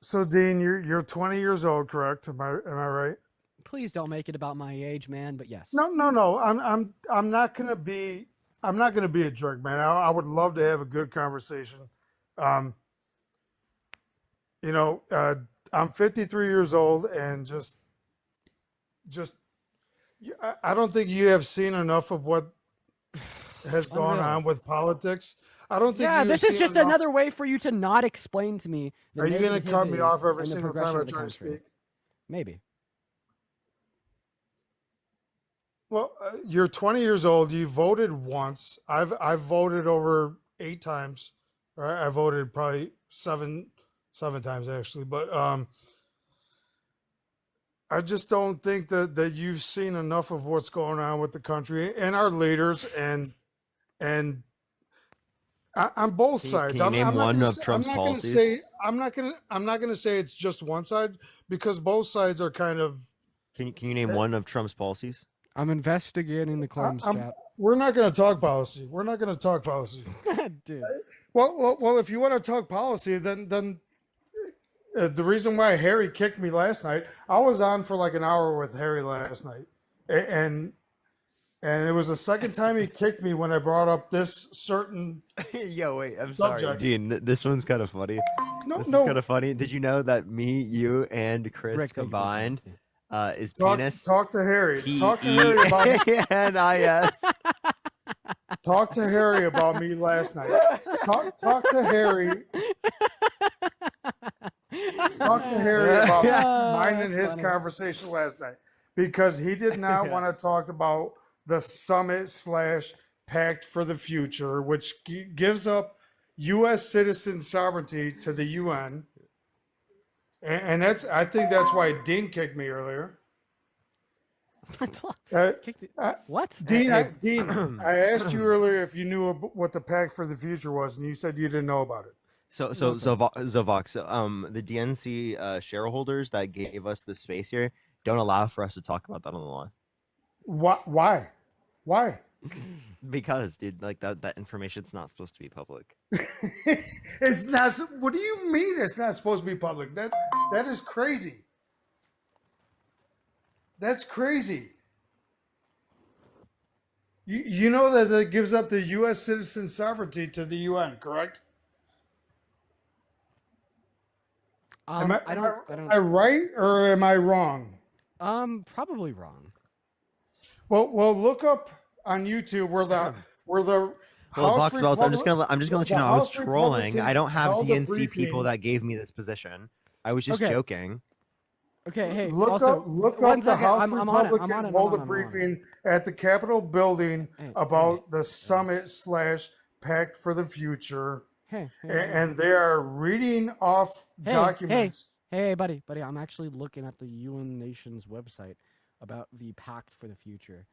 So Dean, you're 20 years old, correct? Am I right? Please don't make it about my age, man. But yes. No. I'm not gonna be a jerk, man. I would love to have a good conversation. I'm 53 years old, and just I don't think you have seen enough of what has gone on with politics. I don't think. Yeah, this is just another way for you to not explain to me. Are you going to cut me off every single time I try to speak? Maybe. Well, you're 20 years old. You voted once. I've voted over 8 times. Right? I voted probably seven times actually. But I just don't think that you've seen enough of what's going on with the country and our leaders and on both sides. Can you name one of I'm Trump's not going to policies? say I'm not going to say it's just one side because both sides are kind of. Can you name one of Trump's policies? I'm investigating the claims, chat. We're not going to talk policy. We're not going to talk policy, dude. Well, if you want to talk policy, then the reason why Harry kicked me last night, I was on for like an hour with Harry last night, and it was the second time he kicked me when I brought up this certain. Yo, wait, I'm subject. sorry, Gene. This one's kind of funny. This is kind of funny. Did you know that me, you, and Chris Rick, combined is Talk to Harry. Talk to Harry about P-E-N-I-S. Talk to Harry about me last night. Talk to Harry. Talk to Harry about mine and his conversation last night because he did not want to talk about the summit / pact for the future, which gives up U.S. citizen sovereignty to the UN. And I think that's why Dean kicked me earlier. What? Dean, Dean, I asked you earlier if you knew what the Pact for the Future was, and you said you didn't know about it. So Vox, the DNC shareholders that gave us the space here don't allow for us to talk about that on the line. Why? Because, dude, like that information's not supposed to be public. It's not. What do you mean it's not supposed to be public? That is crazy. That's crazy. You know that it gives up the U.S. citizen sovereignty to the UN, correct? Am I right or am I wrong? Probably wrong. Well, look up on YouTube where the Well, Vox Belts, I'm just gonna let you know I was trolling. I don't have DNC people that gave me this position. I was just joking. Okay, hey, look up the House Republicans hold a briefing at the Capitol building about the summit / pact for the future. And they are reading off documents. Hey, buddy, I'm actually looking at the UN Nations website about the pact for the future.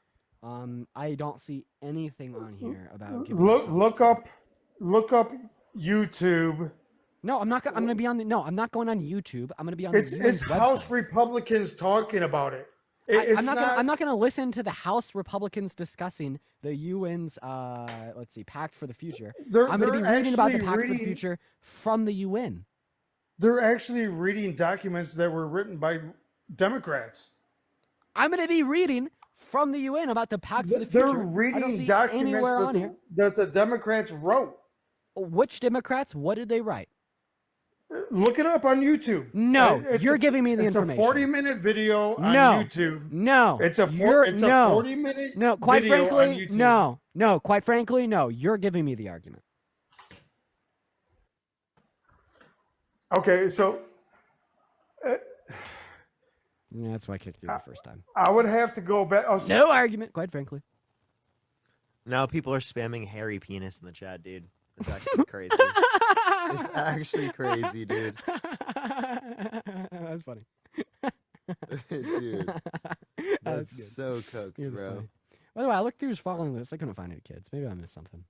I don't see anything on here about look up YouTube. No, I'm not. I'm going to be on the. No, I'm not going on YouTube. I'm going to be on. It's House Republicans talking about it. I'm not going to listen to the House Republicans discussing the UN's. Let's see, Pact for the Future. I'm going to be reading about the Pact for the Future from the UN. They're actually reading documents that were written by Democrats. I'm going to be reading from the UN about the Pact for the Future. They're reading documents that the Democrats wrote. Which Democrats? What did they write? Look it up on YouTube. No, you're giving me the information. It's a 40-minute video on YouTube. No, it's a 40-minute. No, quite video frankly, on YouTube. no. Quite frankly, no. You're giving me the argument. Okay, so. Yeah, that's why I kicked you the first time. I would have to go back. Oh, no argument, quite frankly. Now people are spamming hairy penis in the chat, dude. It's actually crazy. It's actually crazy, dude. That's funny. Dude. That's so cooked, bro. Funny. By the way, I looked through his following list. I couldn't find any kids. Maybe I missed something.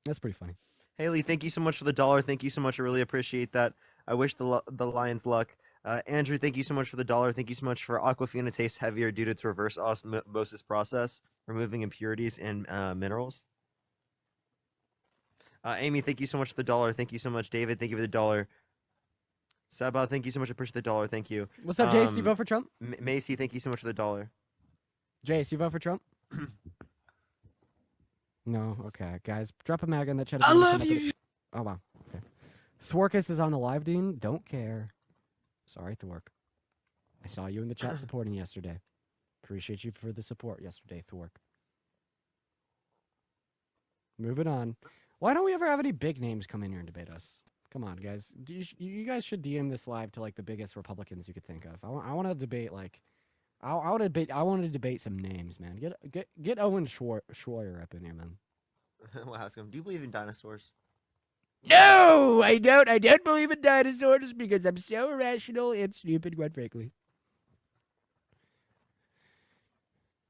That's pretty funny. Haley, thank you so much for the $1. Thank you so much. I really appreciate that. I wish the Lions luck. Andrew, thank you so much for the $1. Thank you so much for Aquafina tastes heavier due to its reverse osmosis process, removing impurities and minerals. Amy, thank you so much for the $1. Thank you so much. David, thank you for the $1. Sabah, thank you so much. I appreciate the $1. Thank you. What's up, Jace? You vote for Trump? Macy, thank you so much for the $1. Jace, you vote for Trump? No, okay, guys, drop a mag in the chat. I love you. Oh wow, okay. Thwarkus is on the live, Dean. Don't care. Sorry, Thwark. I saw you in the chat supporting yesterday. Appreciate you for the support yesterday, Thwark. Moving on. Why don't we ever have any big names come in here and debate us? Come on, guys. You guys should DM this live to like the biggest Republicans you could think of. I want to debate like. I want to debate some names, man. Get Owen Schroyer up in here, man. We'll ask him. Do you believe in dinosaurs? No, I don't. I don't believe in dinosaurs because I'm so irrational and stupid, quite frankly.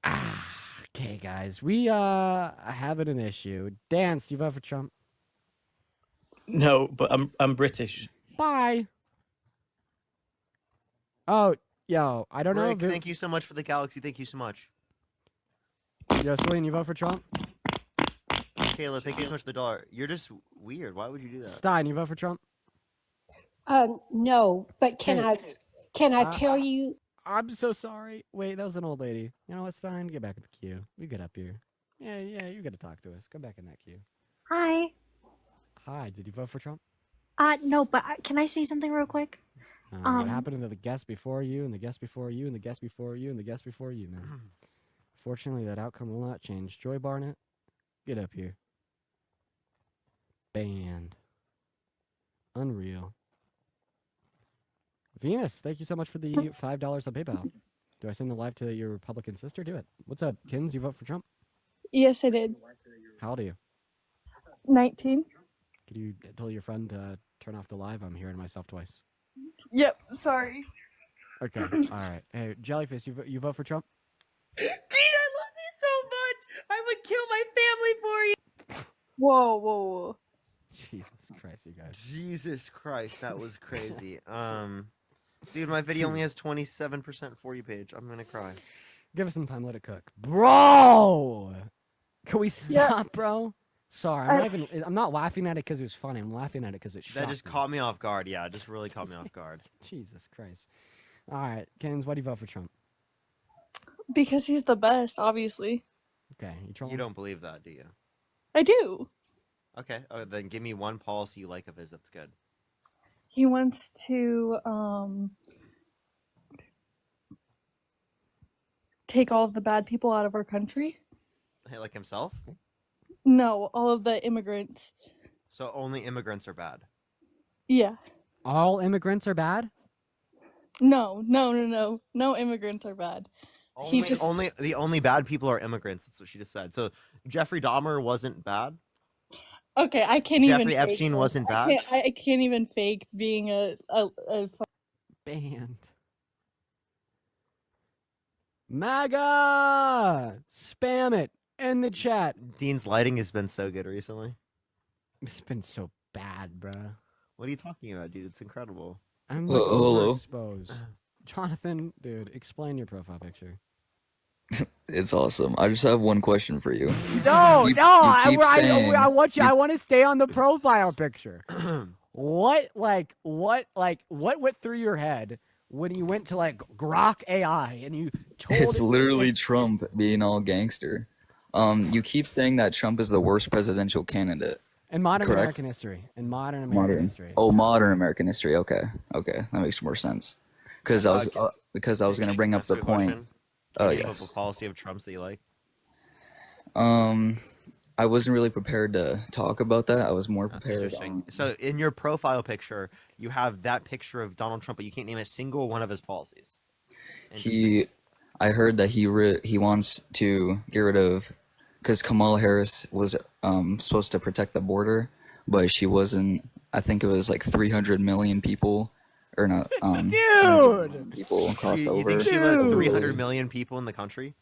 Okay, guys, we having an issue. Dance, you vote for Trump? No, but I'm British. Bye. Oh, yo, I don't Rick, know. thank you so much for the galaxy. Thank you so much. Yo, Celine, you vote for Trump? Kayla, thank you so much for the dollar. You're just weird. Why would you do that? Stein, you vote for Trump? No, but can Hey, I tell you? I'm so sorry. Wait, that was an old lady. You know what, Stein? Get back in the queue. You get up here. Yeah, you got to talk to us. Go back in that queue. Hi. Hi, did you vote for Trump? No, but can I say something real quick? What happened to the guest before you, and the guest before you, and the guest before you, and the guest before you, man? Fortunately, that outcome will not change. Joy Barnett, get up here. Banned. Unreal. Venus, thank you so much for the $5 on PayPal. Do I send the live to your Republican sister? Do it. What's up, Kins? You vote for Trump? Yes, I did. How old are you? 19. Could you tell your friend to turn off the live? I'm hearing myself twice. Yep, sorry. Okay, all right. Hey, Jellyfish, you vote for Trump? Dude, I love you so much. I would kill my family for you. Whoa. Jesus Christ, you guys. Jesus Christ, that was crazy. Dude, my video only has 27% for you page. I'm gonna cry. Give us some time, let it cook. Bro! Can we stop, bro? Sorry, I'm not laughing at it because it was funny. I'm laughing at it because it shocked That just caught me off guard. Yeah, it just really caught me off guard. Jesus Christ. All right, Kens, why do you vote for Trump? Because he's the best, obviously. Okay, you don't believe that, do you? I do. Okay, then give me one policy you like of his that's good. He wants to take all of the bad people out of our country. Hey, like himself? No, all of the immigrants. So only immigrants are bad. Yeah. All immigrants are bad? No. No immigrants are bad. The only bad people are immigrants. That's what she just said. So Jeffrey Dahmer wasn't bad. Okay, I can't even. Jeffrey Epstein wasn't bad. I can't even fake being a banned. MAGA! Spam it in the chat. Dean's lighting has been so good recently. It's been so bad, bruh. What are you talking about, dude? It's incredible. I'm like overexposed. Jonathan, dude, explain your profile picture. It's awesome. I just have one question for you. I want you. You- I want to stay on the profile picture. What went through your head when you went to like Grok AI and you told It's literally Trump being all gangster. You keep saying that Trump is the worst presidential candidate. in modern correct? American history? In modern American history. Oh, modern American history. Okay, that makes more sense. Because I was going to bring up the point. Oh yes. A policy of Trump's that you like? I wasn't really prepared to talk about that. I was more prepared. So in your profile picture, you have that picture of Donald Trump, but you can't name a single one of his policies. I heard that he wants to get rid of, because Kamala Harris was supposed to protect the border, but she wasn't. I think it was like 300 million people. Or not, dude! People crossed over. You think she let 300 million people in the country?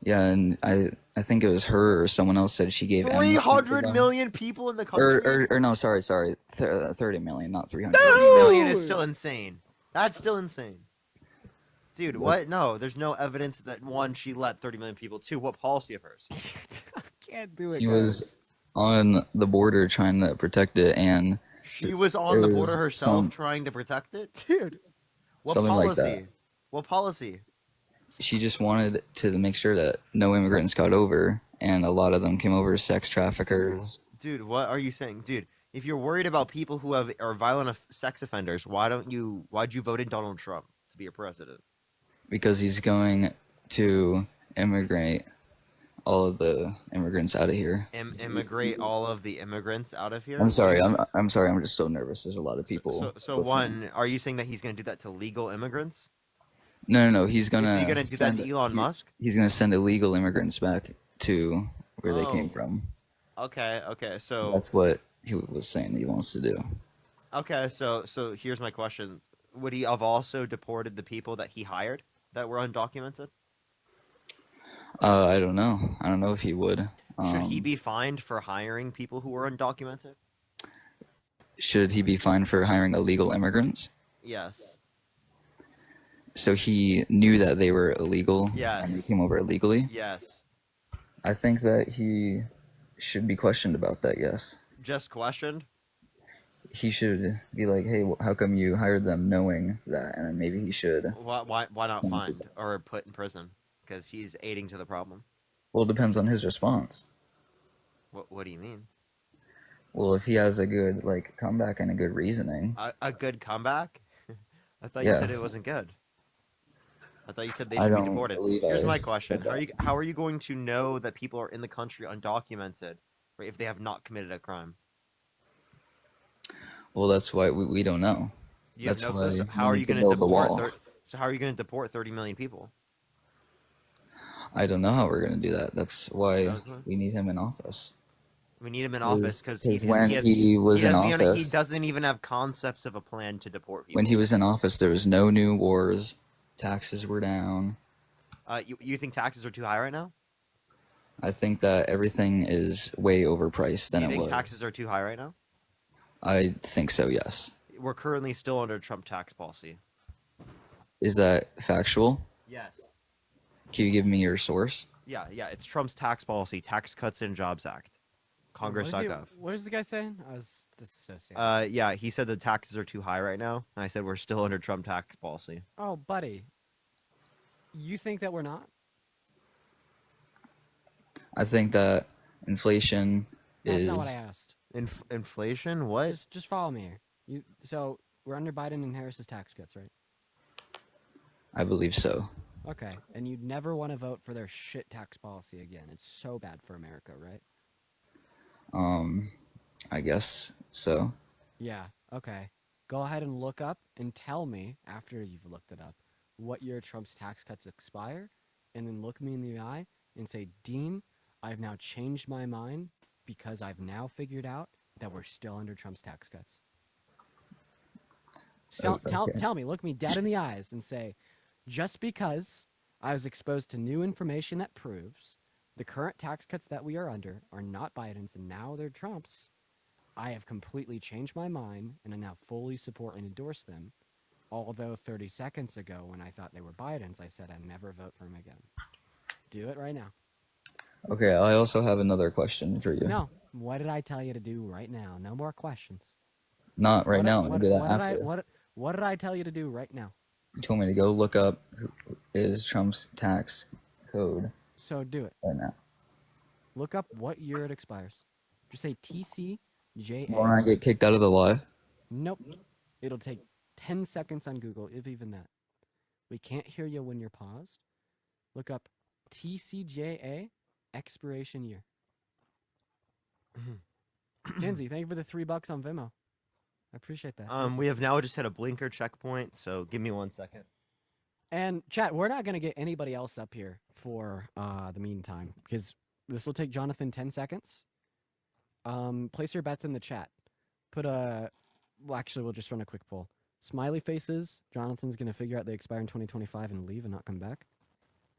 Yeah, and I think it was her or someone else said she gave 300 million people in the country? Or no, sorry, 30 million, not 300. 30 million is still insane. That's still insane. Dude, what? No, there's no evidence that, one, she let 30 million people. Two, what policy of hers? Can't do it. He was on the border trying to protect it, and she was on the border herself trying to protect it? Dude. What something policy? like that. What policy? She just wanted to make sure that no immigrants got over, and a lot of them came over as sex traffickers. Dude, what are you saying? Dude, if you're worried about people who are violent sex offenders, why'd you vote in Donald Trump to be your president? Because he's going to immigrate all of the immigrants out of here. Immigrate all of the immigrants out of here? I'm sorry. I'm sorry. I'm just so nervous. There's a lot of people. So one, are you saying that he's going to do that to legal immigrants? No. He's gonna. Is he going to do that to Elon Musk? He's gonna send illegal immigrants back to where they came from. Okay. So that's what he was saying he wants to do. Okay, so here's my question: would he have also deported the people that he hired that were undocumented? I don't know. I don't know if he would. Should he be fined for hiring people who were undocumented? Should he be fined for hiring illegal immigrants? Yes. So he knew that they were illegal Yes. and they came over illegally? Yes. I think that he should be questioned about that, yes. Just questioned? He should be like, hey, how come you hired them knowing that? And then maybe he should. Why not fined or put in prison? Because he's aiding to the problem. Well, it depends on his response. What do you mean? Well, if he has a good comeback and a good reasoning. A good comeback? I thought Yeah. you said it wasn't good. I thought you said they should be deported. Here's my question: how are you going to know that people are in the country undocumented, right, if they have not committed a crime? Well, that's why we don't know. You have That's no why clue. So we how are need you to going to build the wall. deport? So how are you going to deport 30 million people? I don't know how we're gonna do that. That's why Exactly. we need him in office. We need him in office because when he was in office, he doesn't even have concepts of a plan to deport people. when he was in office, there was no new wars, taxes were down. You think taxes are too high right now? I think that everything is way overpriced than Do you it think was. taxes are too high right now? I think so, yes. We're currently still under Trump tax policy. Is that factual? Yes. Can you give me your source? Yeah, it's Trump's tax policy, Tax Cuts and Jobs Act, Congress.gov. What is the guy saying? I was disassociated. Yeah, he said the taxes are too high right now. And I said we're still under Trump tax policy. Oh, buddy. You think that we're not? I think that inflation That's is. not what I asked. Inflation? What? Just follow me here. So we're under Biden and Harris's tax cuts, right? I believe so. Okay, and you'd never want to vote for their shit tax policy again. It's so bad for America, right? I guess so. Yeah, okay. Go ahead and look up and tell me, after you've looked it up, what year Trump's tax cuts expire, and then look me in the eye and say, Dean, I've now changed my mind because I've now figured out that we're still under Trump's tax cuts. Tell me, look me dead in the eyes and say, just because I was exposed to new information that proves the current tax cuts that we are under are not Biden's and now they're Trump's, I have completely changed my mind and I now fully support and endorse them. Although 30 seconds ago when I thought they were Biden's, I said I'd never vote for him again. Do it right now. Okay, I also have another question for you. No. What did I tell you to do right now? No more questions. Not right now. I'll do that after. What did I tell you to do right now? You told me to go look up who is Trump's tax code. So do it. Right now. Look up what year it expires. Just say TCJA. Won't I get kicked out of the live? Nope. It'll take 10 seconds on Google, if even that. We can't hear you when you're paused. Look up TCJA expiration year. Kenzie, thank you for the $3 on Venmo. I appreciate that. We have now just hit a blinker checkpoint, so give me 1 second. And chat, we're not gonna get anybody else up here for the meantime because this will take Jonathan 10 seconds. Place your bets in the chat. Well, actually, we'll just run a quick poll. Smiley faces, Jonathan's gonna figure out they expire in 2025 and leave and not come back.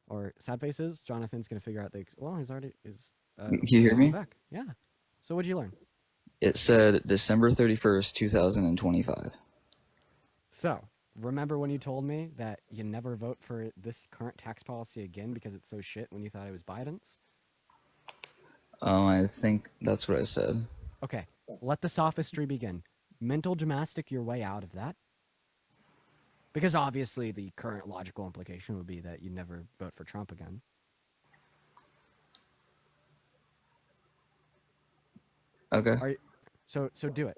Or sad faces, Jonathan's gonna figure out he's already you hear me? back. Yeah. So what'd you learn? It said December 31st, 2025. So, remember when you told me that you never vote for this current tax policy again because it's so shit when you thought it was Biden's? I think that's what I said. Okay, let the sophistry begin. Mental gymnastic your way out of that. Because obviously the current logical implication would be that you never vote for Trump again. Okay. So do it.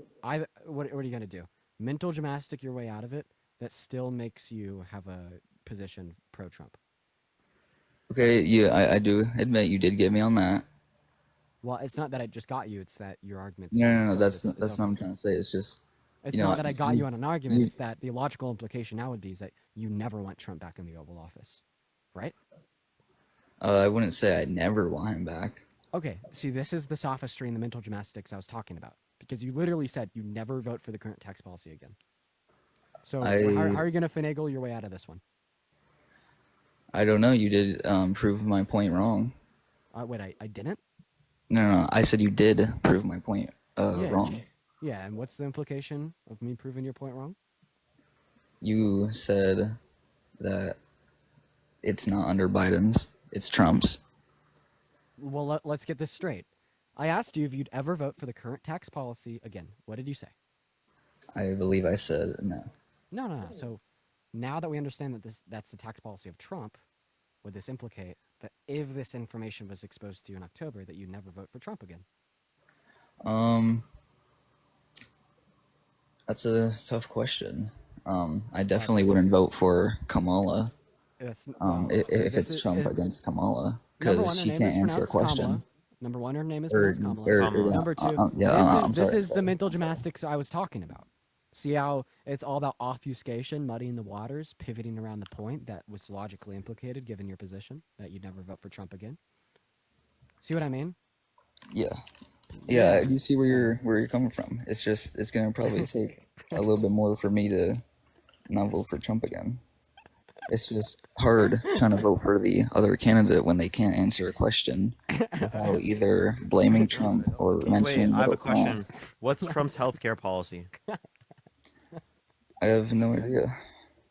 What are you going to do? Mental gymnastic your way out of it that still makes you have a position pro-Trump. Okay, yeah, I do admit you did get me on that. Well, it's not that I just got you, it's that your argument's... No, that's not what I'm trying to say. It's just... It's not that I got you on an argument, it's that the logical implication now would be is that you never want Trump back in the Oval Office. Right? I wouldn't say I never want him back. Okay, see, this is the sophistry and the mental gymnastics I was talking about. because you literally said you never vote for the current tax policy again. So how I are you going to finagle your way out of this one? I don't know. You did prove my point wrong. Wait, I didn't? No, I said you did prove my point wrong. Yeah, and what's the implication of me proving your point wrong? You said that it's not under Biden's, it's Trump's. Well, let's get this straight. I asked you if you'd ever vote for the current tax policy again. What did you say? I believe I said no. No. So now that we understand that that's the tax policy of Trump, would this implicate that if this information was exposed to you in October, that you'd never vote for Trump again? That's a tough question. I definitely wouldn't vote for Kamala. If it's Trump against Kamala, because she can't answer a question. Kamala. Number one, her name is pronounced Kamala. Number two, this is the mental gymnastics I was talking about. See how it's all about obfuscation, muddying the waters, pivoting around the point that was logically implicated given your position, that you'd never vote for Trump again? See what I mean? Yeah, you see where you're coming from. It's just it's gonna probably take a little bit more for me to not vote for Trump again. It's just hard trying to vote for the other candidate when they can't answer a question without either blaming Trump or mentioning Wait, I have middle a question. class. What's Trump's healthcare policy? I have no idea.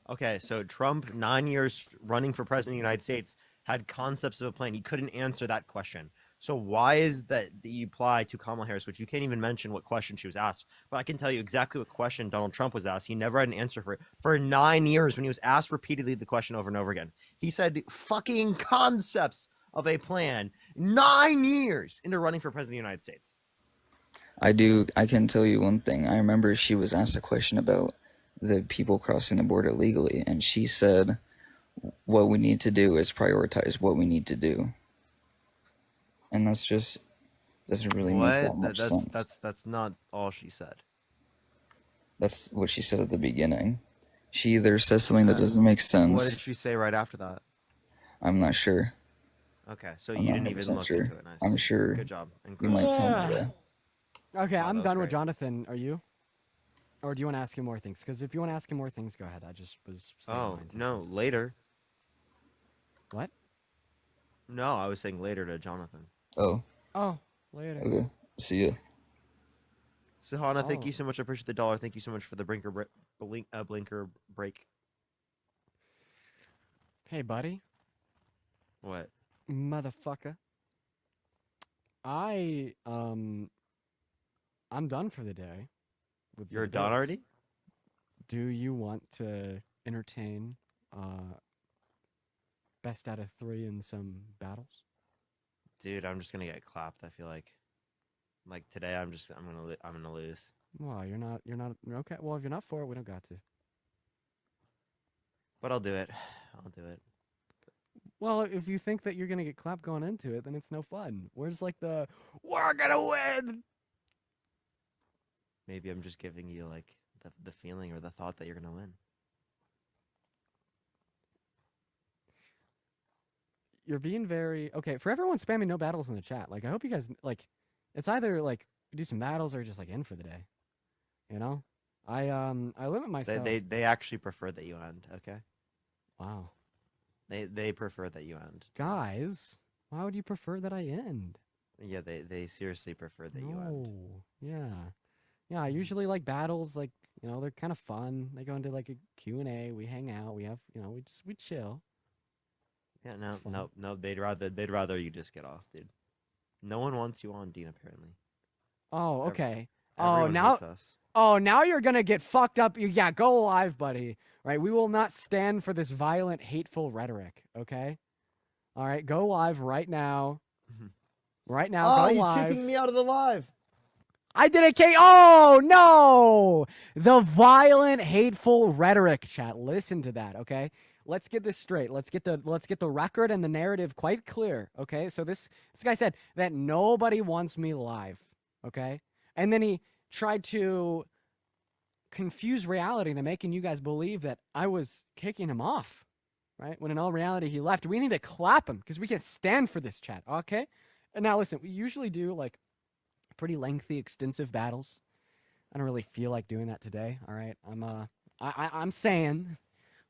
Okay, so Trump, 9 years running for president of the United States, had concepts of a plan. He couldn't answer that question. So why is that you apply to Kamala Harris, which you can't even mention what question she was asked? But I can tell you exactly what question Donald Trump was asked. He never had an answer for it. For 9 years, when he was asked repeatedly the question over and over again, he said the fucking concepts of a plan 9 years into running for president of the United States. I can tell you one thing. I remember she was asked a question about the people crossing the border legally, and she said, what we need to do is prioritize what we need to do. And that's just doesn't really make that much sense. That's not all she said. That's what she said at the beginning. She either says something that doesn't make sense. What did she say right after that? I'm not sure. Okay, so I'm you not didn't even 100% look sure. into it. Nice. I'm sure. Good job. You might tell me that. Okay, I'm that was done with great. Jonathan. Are you? Or do you want to ask him more things? Because if you want to ask him more things, go ahead. I just was. Oh, no, later. What? No, I was saying later to Jonathan. Oh. Oh, later. Okay. See ya. Sahana, thank you so much. I appreciate the $1. Thank you so much for the blinker break. Hey, buddy. What? Motherfucker. I'm done for the day. You're done already? Do you want to entertain best out of 3 in some battles? Dude, I'm just gonna get clapped. I feel like today, I'm gonna lose. Well, you're not okay. Well, if you're not for it, we don't got to. But I'll do it. Well, if you think that you're gonna get clapped going into it, then it's no fun. Where's like the we're gonna win? Maybe I'm just giving you like the feeling or the thought that you're gonna win. You're being very okay for everyone spamming no battles in the chat. Like, I hope you guys like. It's either like do some battles or just like end for the day. You know, I limit myself. They actually prefer that you end. Okay. Wow. They prefer that you end. Guys, why would you prefer that I end? Yeah, they seriously prefer that you end. Yeah. I usually like battles. Like, you know, they're kind of fun. They go into like a Q&A. We hang out. We have, you know, we chill. Yeah, no. They'd rather you just get off, dude. No one wants you on, Dean. Apparently. Oh, okay. Everyone hates us. Now you're gonna get fucked up. Yeah, go live, buddy. Right? We will not stand for this violent, hateful rhetoric. Okay. All right, go live right now. Right now, go he's live. kicking me out of the live. I did a Oh no! The violent, hateful rhetoric, chat. Listen to that, okay? Let's get this straight. Let's get the record and the narrative quite clear, okay? So this guy said that nobody wants me live, okay? And then he tried to confuse reality into making you guys believe that I was kicking him off, right? When in all reality he left. We need to clap him because we can stand for this, chat, okay? And now listen, we usually do like pretty lengthy, extensive battles. I don't really feel like doing that today. All right, I'm saying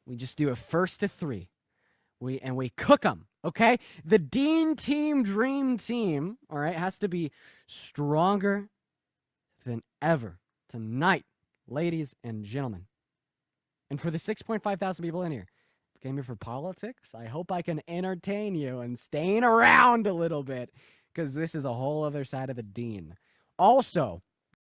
we just do a first to 3. We cook them. Okay, the Dean team, dream team. All right, has to be stronger than ever tonight, ladies and gentlemen. And for the 6.5 thousand people in here, came here for politics. I hope I can entertain you and staying around a little bit, because this is a whole other side of the Dean. Also,